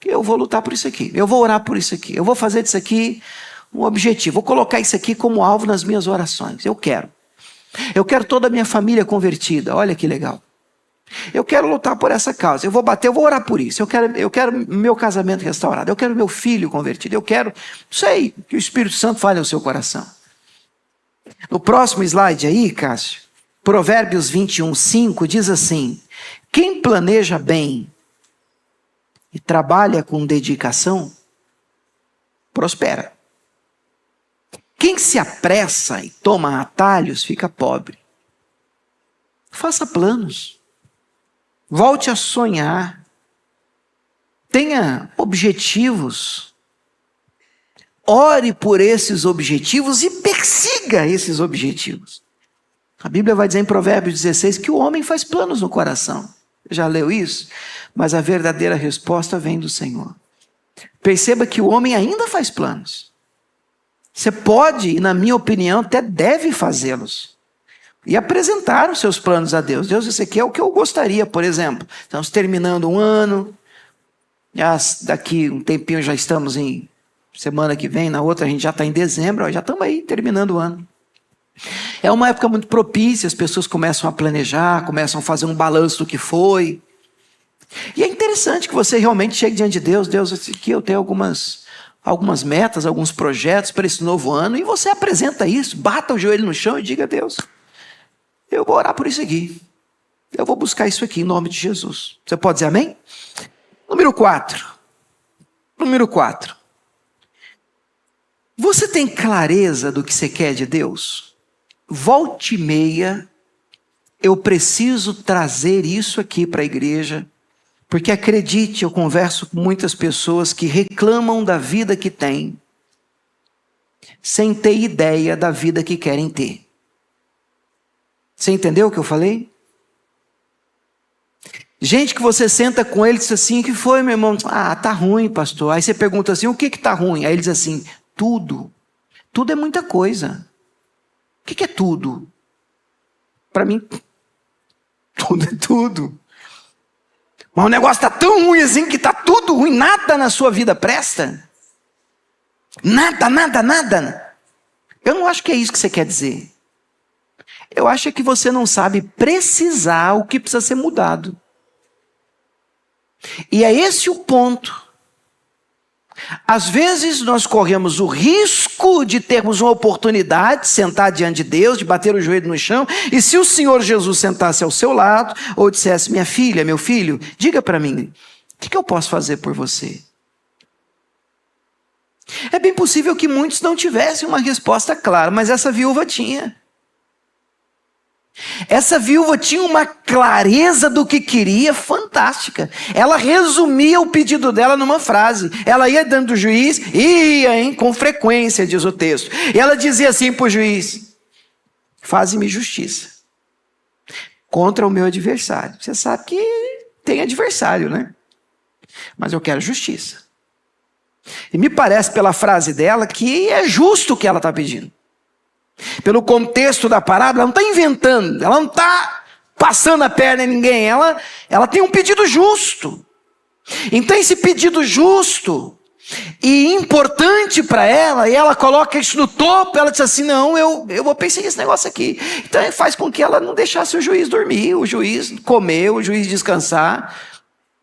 Eu vou lutar por isso aqui, eu vou orar por isso aqui, eu vou fazer disso aqui um objetivo, vou colocar isso aqui como alvo nas minhas orações. Eu quero toda a minha família convertida, olha que legal. Eu quero lutar por essa causa, eu vou orar por isso, eu quero meu casamento restaurado, eu quero meu filho convertido, eu quero, não sei, que o Espírito Santo fale ao seu coração. No próximo slide aí, Cássio, Provérbios 21:5 diz assim: quem planeja bem e trabalha com dedicação, prospera. Quem se apressa e toma atalhos, fica pobre. Faça planos. Volte a sonhar. Tenha objetivos. Ore por esses objetivos e persiga esses objetivos. A Bíblia vai dizer em Provérbios 16 que o homem faz planos no coração. Já leu isso? Mas a verdadeira resposta vem do Senhor. Perceba que o homem ainda faz planos. Você pode, na minha opinião, até deve fazê-los. E apresentar os seus planos a Deus. Deus, isso aqui é o que eu gostaria, por exemplo. Estamos terminando um ano. Já daqui um tempinho já estamos em... Semana que vem, na outra a gente já está em dezembro. Já estamos aí terminando o ano. É uma época muito propícia. As pessoas começam a planejar. Começam a fazer um balanço do que foi. E é interessante que você realmente chegue diante de Deus. Deus, aqui eu tenho algumas metas, alguns projetos para esse novo ano. E você apresenta isso. Bata o joelho no chão e diga a Deus... Eu vou orar por isso aqui. Eu vou buscar isso aqui em nome de Jesus. Você pode dizer amém? Número 4. Você tem clareza do que você quer de Deus? Volte e meia, eu preciso trazer isso aqui para a igreja, porque acredite, eu converso com muitas pessoas que reclamam da vida que têm, sem ter ideia da vida que querem ter. Você entendeu o que eu falei? Gente que você senta com ele e diz assim: o que foi, meu irmão? Ah, tá ruim, pastor. Aí você pergunta assim: o que tá ruim? Aí ele diz assim: tudo. Tudo é muita coisa. O que é tudo? Para mim, tudo é tudo. Mas o negócio tá tão ruim assim que tá tudo ruim. Nada na sua vida presta. Nada. Eu não acho que é isso que você quer dizer. Eu acho que você não sabe precisar o que precisa ser mudado. E é esse o ponto. Às vezes nós corremos o risco de termos uma oportunidade de sentar diante de Deus, de bater o joelho no chão, e se o Senhor Jesus sentasse ao seu lado, ou dissesse: minha filha, meu filho, diga para mim, o que eu posso fazer por você? É bem possível que muitos não tivessem uma resposta clara, mas essa viúva tinha. Essa viúva tinha uma clareza do que queria fantástica. Ela resumia o pedido dela numa frase. Ela ia dentro do juiz, com frequência, diz o texto. E ela dizia assim para o juiz: faze-me justiça contra o meu adversário. Você sabe que tem adversário, né? Mas eu quero justiça. E me parece pela frase dela que é justo o que ela está pedindo. Pelo contexto da parábola, ela não está inventando, ela não está passando a perna em ninguém, ela tem um pedido justo. Então esse pedido justo e importante para ela, e ela coloca isso no topo, ela diz assim: não, eu vou perseguir esse negócio aqui. Então faz com que ela não deixasse o juiz dormir, o juiz comer, o juiz descansar.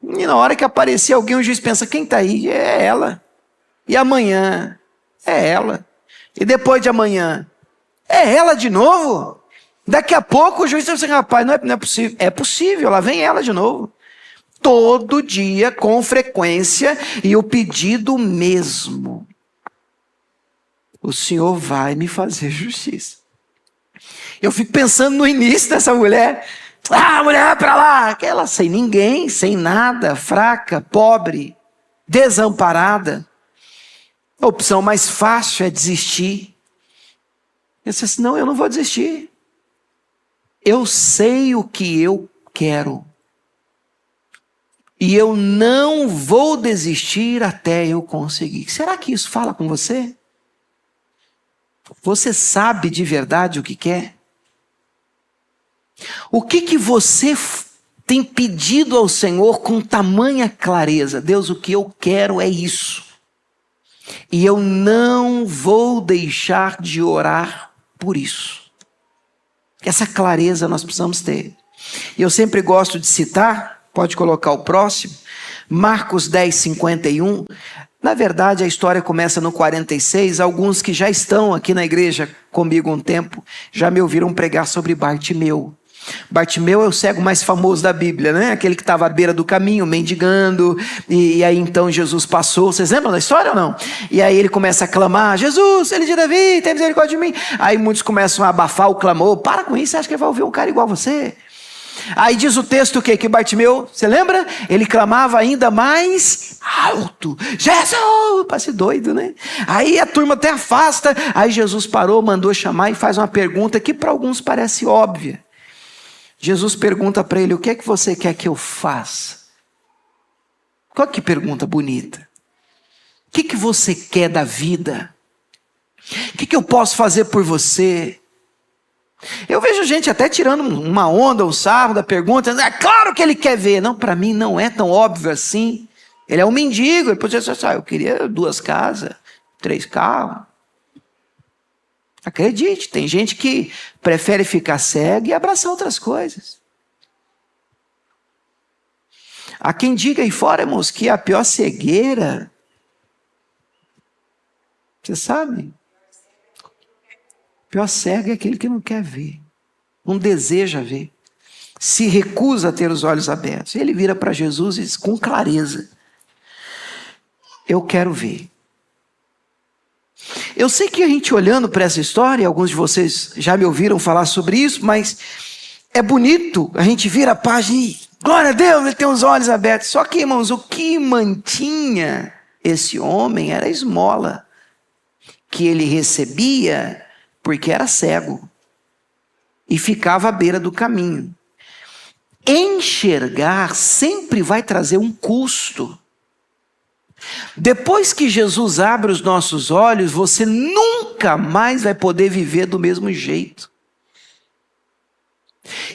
E na hora que aparecer alguém, o juiz pensa: quem está aí? É ela. E amanhã? É ela. E depois de amanhã? É ela de novo? Daqui a pouco o juiz diz assim: rapaz, não é possível. É possível, lá vem ela de novo. Todo dia, com frequência, e o pedido mesmo: o Senhor vai me fazer justiça. Eu fico pensando no início dessa mulher. Ah, mulher, para lá. Aquela sem ninguém, sem nada, fraca, pobre, desamparada. A opção mais fácil é desistir. Eu disse assim: não, eu não vou desistir. Eu sei o que eu quero. E eu não vou desistir até eu conseguir. Será que isso fala com você? Você sabe de verdade o que quer? O que você tem pedido ao Senhor com tamanha clareza: Deus, o que eu quero é isso. E eu não vou deixar de orar por isso. Essa clareza nós precisamos ter. E eu sempre gosto de citar, pode colocar o próximo, Marcos 10, 51. Na verdade, a história começa no 46. Alguns que já estão aqui na igreja comigo um tempo, já me ouviram pregar sobre Bartimeu. Bartimeu é o cego mais famoso da Bíblia, né? Aquele que estava à beira do caminho, mendigando, e aí então Jesus passou. Vocês lembram da história ou não? E aí ele começa a clamar: Jesus, filho de Davi, tem misericórdia de mim. Aí muitos começam a abafar o clamor: para com isso, você acha que vai ouvir um cara igual a você? Aí diz o texto o quê? Que Bartimeu, você lembra? Ele clamava ainda mais alto: Jesus! Parece doido, né? Aí a turma até afasta. Aí Jesus parou, mandou chamar e faz uma pergunta que para alguns parece óbvia. Jesus pergunta para ele: o que é que você quer que eu faça? Qual que pergunta bonita? O que você quer da vida? O que eu posso fazer por você? Eu vejo gente até tirando uma onda, um sarro da pergunta. É claro que ele quer ver. Não, para mim não é tão óbvio assim. Ele é um mendigo. Ele podia dizer: eu queria 2 casas, 3 carros. Acredite, tem gente que prefere ficar cego e abraçar outras coisas. Há quem diga aí fora, irmãos, que a pior cegueira, você sabe? O pior cego é aquele que não quer ver, não deseja ver, se recusa a ter os olhos abertos. E ele vira para Jesus e diz com clareza: eu quero ver. Eu sei que a gente olhando para essa história, alguns de vocês já me ouviram falar sobre isso, mas é bonito, a gente vira a página e glória a Deus, ele tem os olhos abertos. Só que, irmãos, o que mantinha esse homem era a esmola que ele recebia porque era cego e ficava à beira do caminho. Enxergar sempre vai trazer um custo. Depois que Jesus abre os nossos olhos, você nunca mais vai poder viver do mesmo jeito.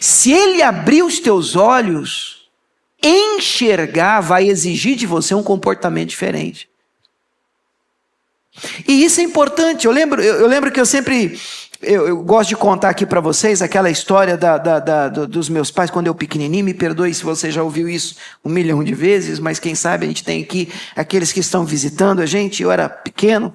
Se ele abrir os teus olhos, enxergar vai exigir de você um comportamento diferente. E isso é importante. Eu lembro que eu sempre... Eu gosto de contar aqui para vocês aquela história dos meus pais quando eu pequenininho. Me perdoe se você já ouviu isso 1 milhão de vezes, mas quem sabe a gente tem aqui aqueles que estão visitando a gente. Eu era pequeno,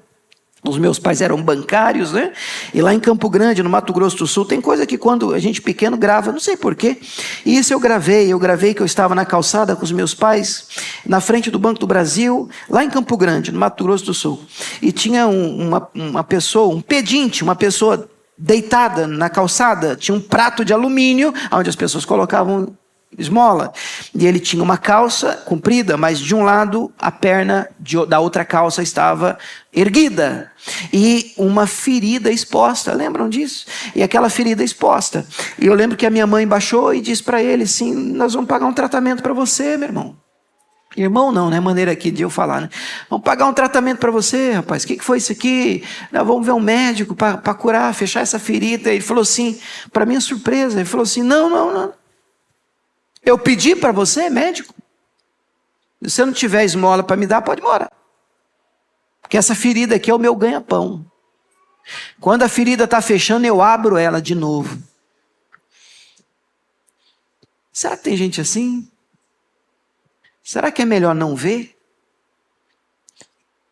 os meus pais eram bancários, né? E lá em Campo Grande, no Mato Grosso do Sul, tem coisa que quando a gente pequeno grava, não sei porquê. E isso eu gravei que eu estava na calçada com os meus pais, na frente do Banco do Brasil, lá em Campo Grande, no Mato Grosso do Sul. E tinha uma pessoa, um pedinte, uma pessoa deitada na calçada, tinha um prato de alumínio, onde as pessoas colocavam esmola. E ele tinha uma calça comprida, mas de um lado a perna da outra calça estava erguida. E uma ferida exposta, lembram disso? E aquela ferida exposta. E eu lembro que a minha mãe baixou e disse para ele assim: nós vamos pagar um tratamento para você, meu irmão. Irmão não, né? Maneira aqui de eu falar, né? Vamos pagar um tratamento para você, rapaz. O que foi isso aqui? Não, vamos ver um médico para curar, fechar essa ferida. Ele falou assim, para minha surpresa, ele falou assim: não. Eu pedi para você, médico. Se você não tiver esmola para me dar, pode morar. Porque essa ferida aqui é o meu ganha-pão. Quando a ferida está fechando, eu abro ela de novo. Será que tem gente assim? Será que é melhor não ver?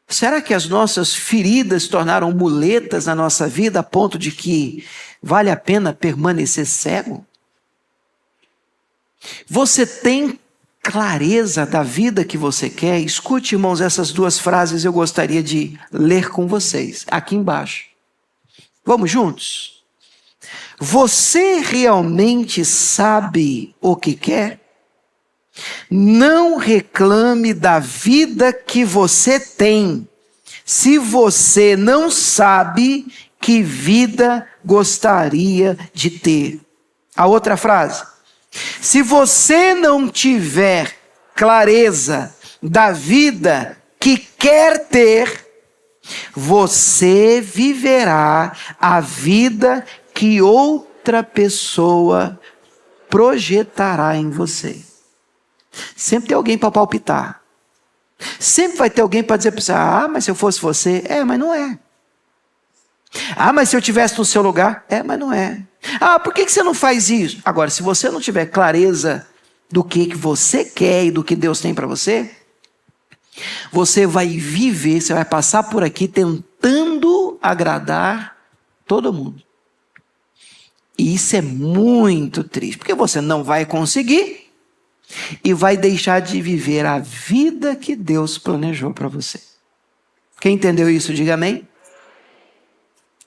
Será que as nossas feridas se tornaram muletas na nossa vida a ponto de que vale a pena permanecer cego? Você tem clareza da vida que você quer? Escute, irmãos, essas 2 frases eu gostaria de ler com vocês, aqui embaixo. Vamos juntos? Você realmente sabe o que quer? Não reclame da vida que você tem, se você não sabe que vida gostaria de ter. A outra frase: se você não tiver clareza da vida que quer ter, você viverá a vida que outra pessoa projetará em você. Sempre tem alguém para palpitar. Sempre vai ter alguém para dizer para você: ah, mas se eu fosse você, mas não é. Ah, mas se eu estivesse no seu lugar, mas não é. Ah, por que você não faz isso? Agora, se você não tiver clareza do que você quer e do que Deus tem para você, você vai viver, você vai passar por aqui tentando agradar todo mundo. E isso é muito triste, porque você não vai conseguir e vai deixar de viver a vida que Deus planejou para você. Quem entendeu isso, diga amém.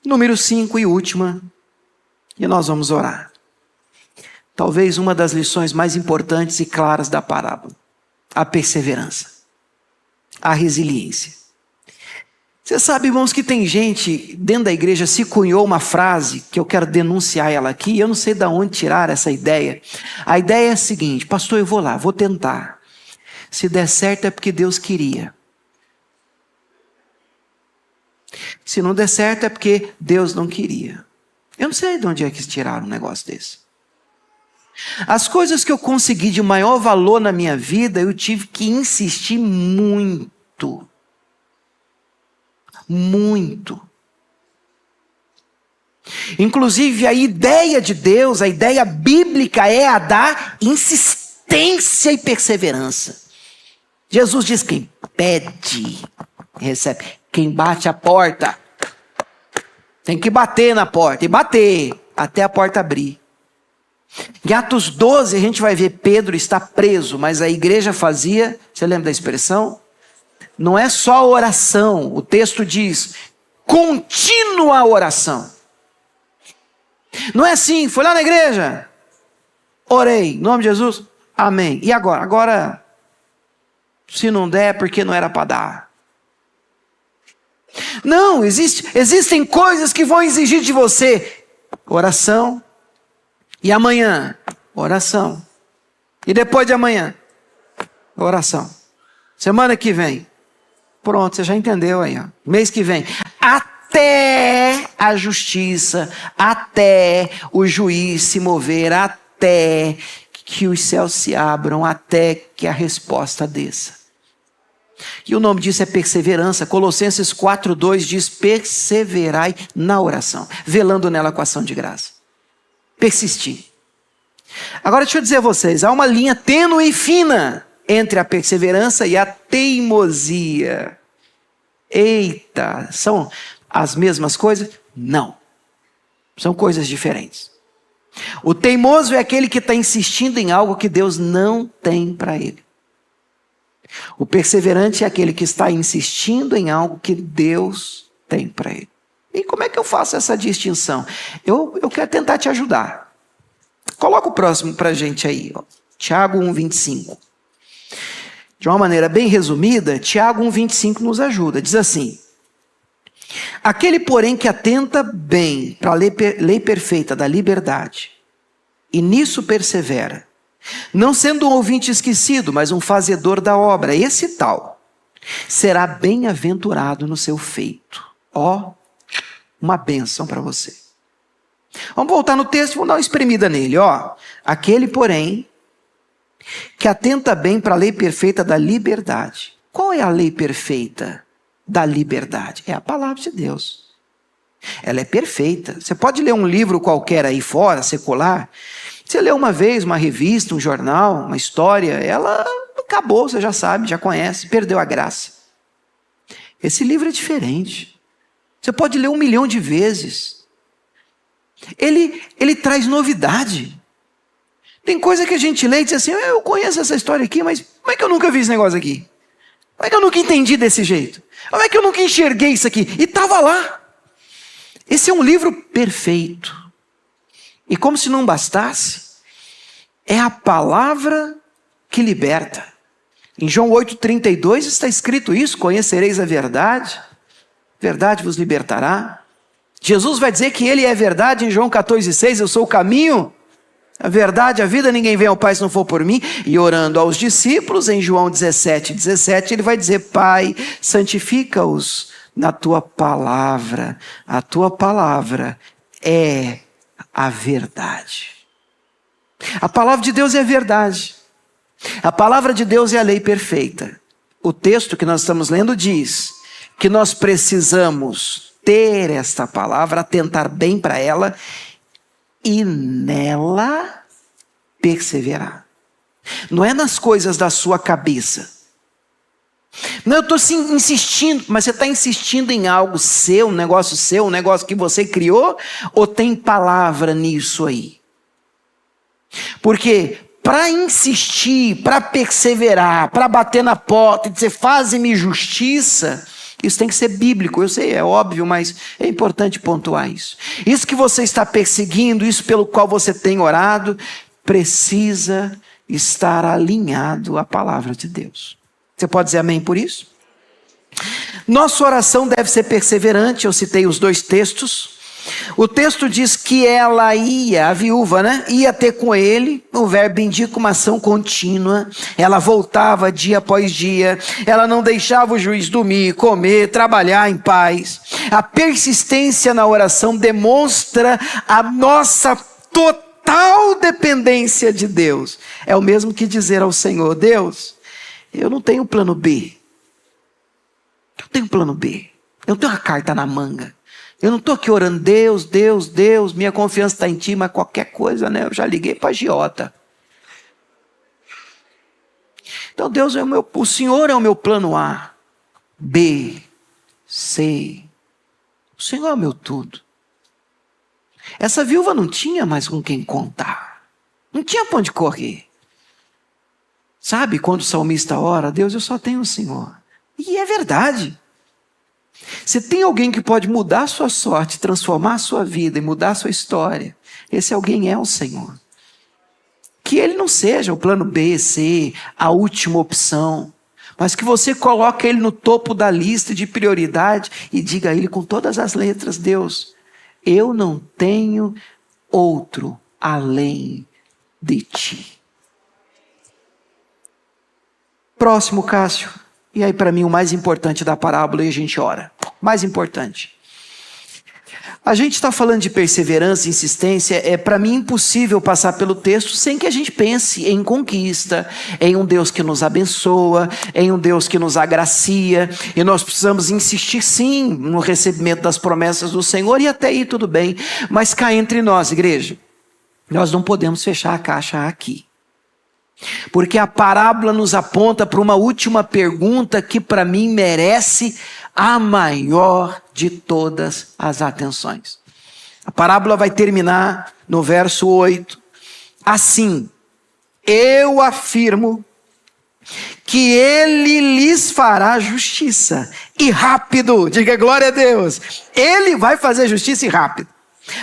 Número 5 e última, e nós vamos orar. Talvez uma das lições mais importantes e claras da parábola: a perseverança, a resiliência. Você sabe, irmãos, que tem gente dentro da igreja se cunhou uma frase que eu quero denunciar ela aqui. Eu não sei de onde tirar essa ideia. A ideia é a seguinte: pastor, eu vou lá, vou tentar. Se der certo é porque Deus queria. Se não der certo é porque Deus não queria. Eu não sei de onde é que tiraram um negócio desse. As coisas que eu consegui de maior valor na minha vida, eu tive que insistir muito. Muito. Inclusive a ideia de Deus, a ideia bíblica é a da insistência e perseverança. Jesus diz: quem pede, recebe. Quem bate a porta, tem que bater na porta, e bater, até a porta abrir. Em Atos 12, a gente vai ver Pedro está preso, mas a igreja fazia, você lembra da expressão? Não é só oração, o texto diz, contínua oração. Não é assim, foi lá na igreja, orei, em nome de Jesus, amém. E agora? Agora, se não der, porque não era para dar. Não, existem coisas que vão exigir de você oração, e amanhã, oração, e depois de amanhã, oração. Semana que vem, pronto, você já entendeu aí, ó. Mês que vem, até a justiça, até o juiz se mover, até que os céus se abram, até que a resposta desça. E o nome disso é perseverança. Colossenses 4:2 diz: perseverai na oração, velando nela com ação de graça. Persistir. Agora deixa eu dizer a vocês, há uma linha tênue e fina entre a perseverança e a teimosia. Eita, são as mesmas coisas? Não. São coisas diferentes. O teimoso é aquele que está insistindo em algo que Deus não tem para ele. O perseverante é aquele que está insistindo em algo que Deus tem para ele. E como é que eu faço essa distinção? Eu quero tentar te ajudar. Coloca o próximo para a gente aí, ó. Tiago 1:25. De uma maneira bem resumida, Tiago 1:25 nos ajuda. Diz assim: aquele, porém, que atenta bem para a lei perfeita da liberdade, e nisso persevera, não sendo um ouvinte esquecido, mas um fazedor da obra, esse tal será bem-aventurado no seu feito. Ó, uma bênção para você. Vamos voltar no texto e vamos dar uma espremida nele. Ó, aquele, porém, que atenta bem para a lei perfeita da liberdade. Qual é a lei perfeita da liberdade? É a palavra de Deus. Ela é perfeita. Você pode ler um livro qualquer aí fora, secular. Você lê uma vez uma revista, um jornal, uma história, ela acabou, você já sabe, já conhece, perdeu a graça. Esse livro é diferente. Você pode ler 1 milhão de vezes. Ele traz novidade. Tem coisa que a gente lê e diz assim: eu conheço essa história aqui, mas como é que eu nunca vi esse negócio aqui? Como é que eu nunca entendi desse jeito? Como é que eu nunca enxerguei isso aqui? E estava lá. Esse é um livro perfeito. E como se não bastasse, é a palavra que liberta. Em João 8:32 está escrito isso: conhecereis a verdade, verdade vos libertará. Jesus vai dizer que ele é verdade em João 14:6, eu sou o caminho, a verdade, a vida, ninguém vem ao Pai se não for por mim. E orando aos discípulos, em João 17:17, ele vai dizer: Pai, santifica-os na tua palavra, a tua palavra é a verdade. A palavra de Deus é a verdade. A palavra de Deus é a lei perfeita. O texto que nós estamos lendo diz que nós precisamos ter esta palavra, atentar bem para ela e nela perseverar. Não é nas coisas da sua cabeça. Não, eu estou insistindo, mas você está insistindo em algo seu, um negócio que você criou, ou tem palavra nisso aí? Porque para insistir, para perseverar, para bater na porta e dizer, faze-me justiça, isso tem que ser bíblico. Eu sei, é óbvio, mas é importante pontuar isso. Isso que você está perseguindo, isso pelo qual você tem orado, precisa estar alinhado à palavra de Deus. Você pode dizer amém por isso? Nossa oração deve ser perseverante. Eu citei os 2 textos. O texto diz que ela ia, a viúva, ia ter com ele. O verbo indica uma ação contínua. Ela voltava dia após dia. Ela não deixava o juiz dormir, comer, trabalhar em paz. A persistência na oração demonstra a nossa total dependência de Deus. É o mesmo que dizer ao Senhor, Deus, eu não tenho plano B. Eu tenho plano B. Eu não tenho uma carta na manga. Eu não estou aqui orando, Deus, minha confiança está em ti, mas qualquer coisa, eu já liguei para a agiota. Então Deus o Senhor é o meu plano A, B, C. O Senhor é o meu tudo. Essa viúva não tinha mais com quem contar. Não tinha para onde correr. Sabe quando o salmista ora, Deus, eu só tenho o Senhor. E é verdade. Se tem alguém que pode mudar a sua sorte, transformar a sua vida e mudar a sua história, esse alguém é o Senhor. Que ele não seja o plano B, C, a última opção, mas que você coloque ele no topo da lista de prioridade e diga a ele com todas as letras, Deus, eu não tenho outro além de ti. Próximo, Cássio. E aí para mim o mais importante da parábola, e a gente ora. Mais importante. A gente está falando de perseverança e insistência, é para mim impossível passar pelo texto sem que a gente pense em conquista, em um Deus que nos abençoa, em um Deus que nos agracia, e nós precisamos insistir sim no recebimento das promessas do Senhor, e até aí tudo bem, mas cá entre nós, igreja, nós não podemos fechar a caixa aqui. Porque a parábola nos aponta para uma última pergunta que para mim merece a maior de todas as atenções. A parábola vai terminar no verso 8. Assim, eu afirmo que ele lhes fará justiça. E rápido, diga glória a Deus. Ele vai fazer justiça e rápido.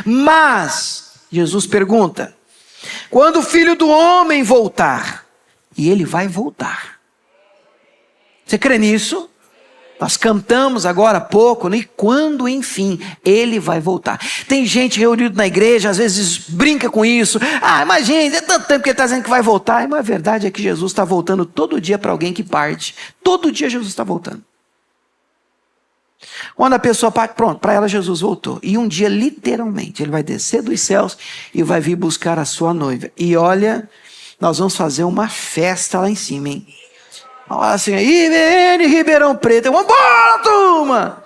Mas, Jesus pergunta, quando o Filho do Homem voltar, e ele vai voltar. Você crê nisso? Nós cantamos agora há pouco, e quando enfim ele vai voltar. Tem gente reunida na igreja, às vezes brinca com isso. Mas gente, é tanto tempo que ele está dizendo que vai voltar. Mas a verdade é que Jesus está voltando todo dia para alguém que parte. Todo dia Jesus está voltando. Quando a pessoa parte, pronto, para ela Jesus voltou. E um dia, literalmente, ele vai descer dos céus e vai vir buscar a sua noiva. E olha, nós vamos fazer uma festa lá em cima, hein? Olha assim, IBN Ribeirão Preto, vamos embora, turma!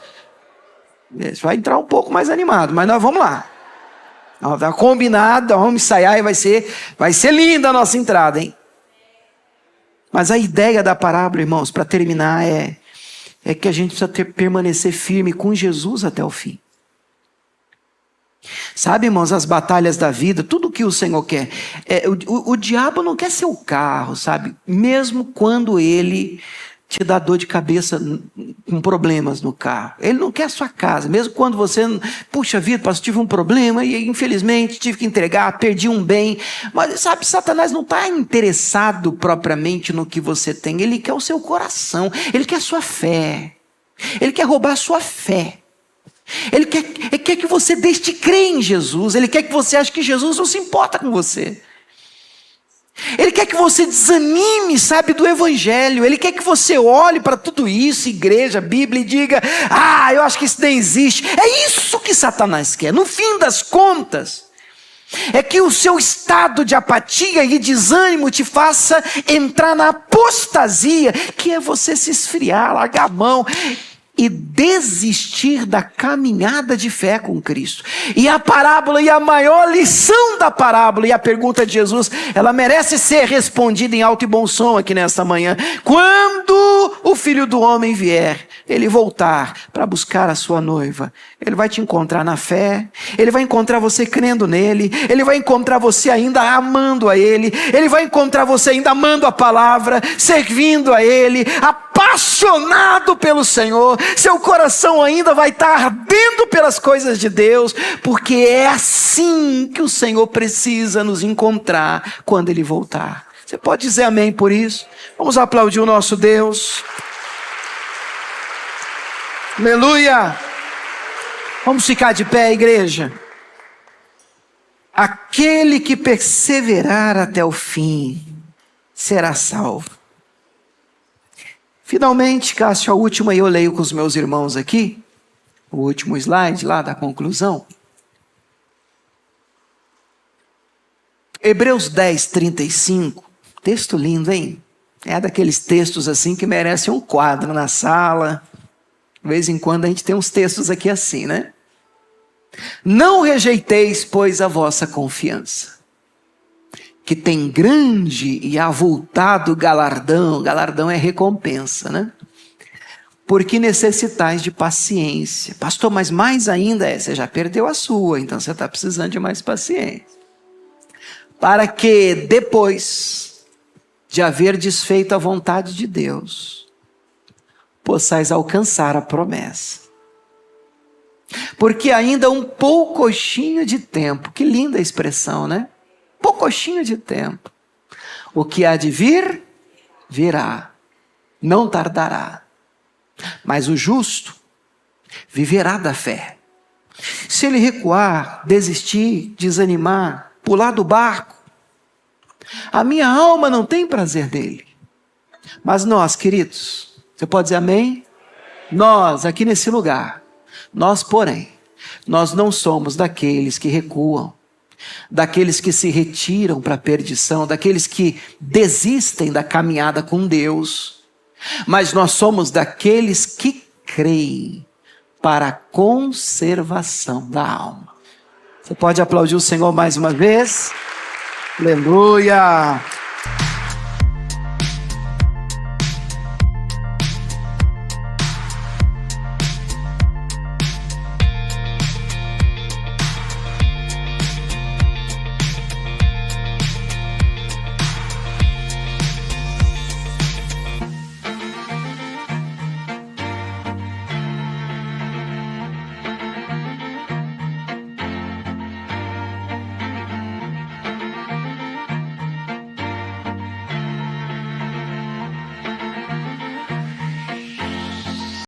Vai entrar um pouco mais animado, mas nós vamos lá. Está combinado, vamos ensaiar e vai ser linda a nossa entrada, hein? Mas a ideia da parábola, irmãos, para terminar, é que a gente precisa permanecer firme com Jesus até o fim. Sabe, irmãos, as batalhas da vida, tudo que o Senhor quer. O diabo não quer seu carro, sabe? Mesmo quando ele te dá dor de cabeça com problemas no carro. Ele não quer a sua casa. Mesmo quando você, puxa vida, pastor, tive um problema e infelizmente tive que entregar, perdi um bem. Mas sabe, Satanás não está interessado propriamente no que você tem. Ele quer o seu coração. Ele quer a sua fé. Ele quer roubar a sua fé. Ele quer que você deixe de crer em Jesus. Ele quer que você ache que Jesus não se importa com você. Ele quer que você desanime, sabe, do evangelho. Ele quer que você olhe para tudo isso, igreja, Bíblia, e diga, eu acho que isso nem existe. É isso que Satanás quer. No fim das contas, é que o seu estado de apatia e desânimo te faça entrar na apostasia, que é você se esfriar, largar a mão e desistir da caminhada de fé com Cristo. E a parábola, e a maior lição da parábola, e a pergunta de Jesus, ela merece ser respondida em alto e bom som aqui nesta manhã. Quando o Filho do Homem vier, ele voltar para buscar a sua noiva, ele vai te encontrar na fé, ele vai encontrar você crendo nele, ele vai encontrar você ainda amando a ele, ele vai encontrar você ainda amando a palavra, servindo a ele, apaixonado pelo Senhor. Seu coração ainda vai estar ardendo pelas coisas de Deus, porque é assim que o Senhor precisa nos encontrar quando ele voltar. Você pode dizer amém por isso? Vamos aplaudir o nosso Deus. Aleluia! Vamos ficar de pé, igreja. Aquele que perseverar até o fim será salvo. Finalmente, Cássio, a última, e eu leio com os meus irmãos aqui, o último slide lá da conclusão. Hebreus 10, 35, texto lindo, hein? É daqueles textos assim que merecem um quadro na sala. De vez em quando a gente tem uns textos aqui assim, né? Não rejeiteis, pois, a vossa confiança, que tem grande e avultado galardão. Galardão é recompensa, né? Porque necessitais de paciência. Pastor, mas mais ainda você já perdeu a sua, então você está precisando de mais paciência. Para que depois de haver desfeito a vontade de Deus, possais alcançar a promessa. Porque ainda um poucochinho de tempo, que linda expressão, né? Poucochinho de tempo. O que há de vir, virá. Não tardará. Mas o justo viverá da fé. Se ele recuar, desistir, desanimar, pular do barco, a minha alma não tem prazer nele. Mas nós, queridos, você pode dizer amém? Nós, aqui nesse lugar, nós, porém, nós não somos daqueles que recuam, daqueles que se retiram para a perdição, daqueles que desistem da caminhada com Deus, mas nós somos daqueles que creem para a conservação da alma. Você pode aplaudir o Senhor mais uma vez? Aleluia!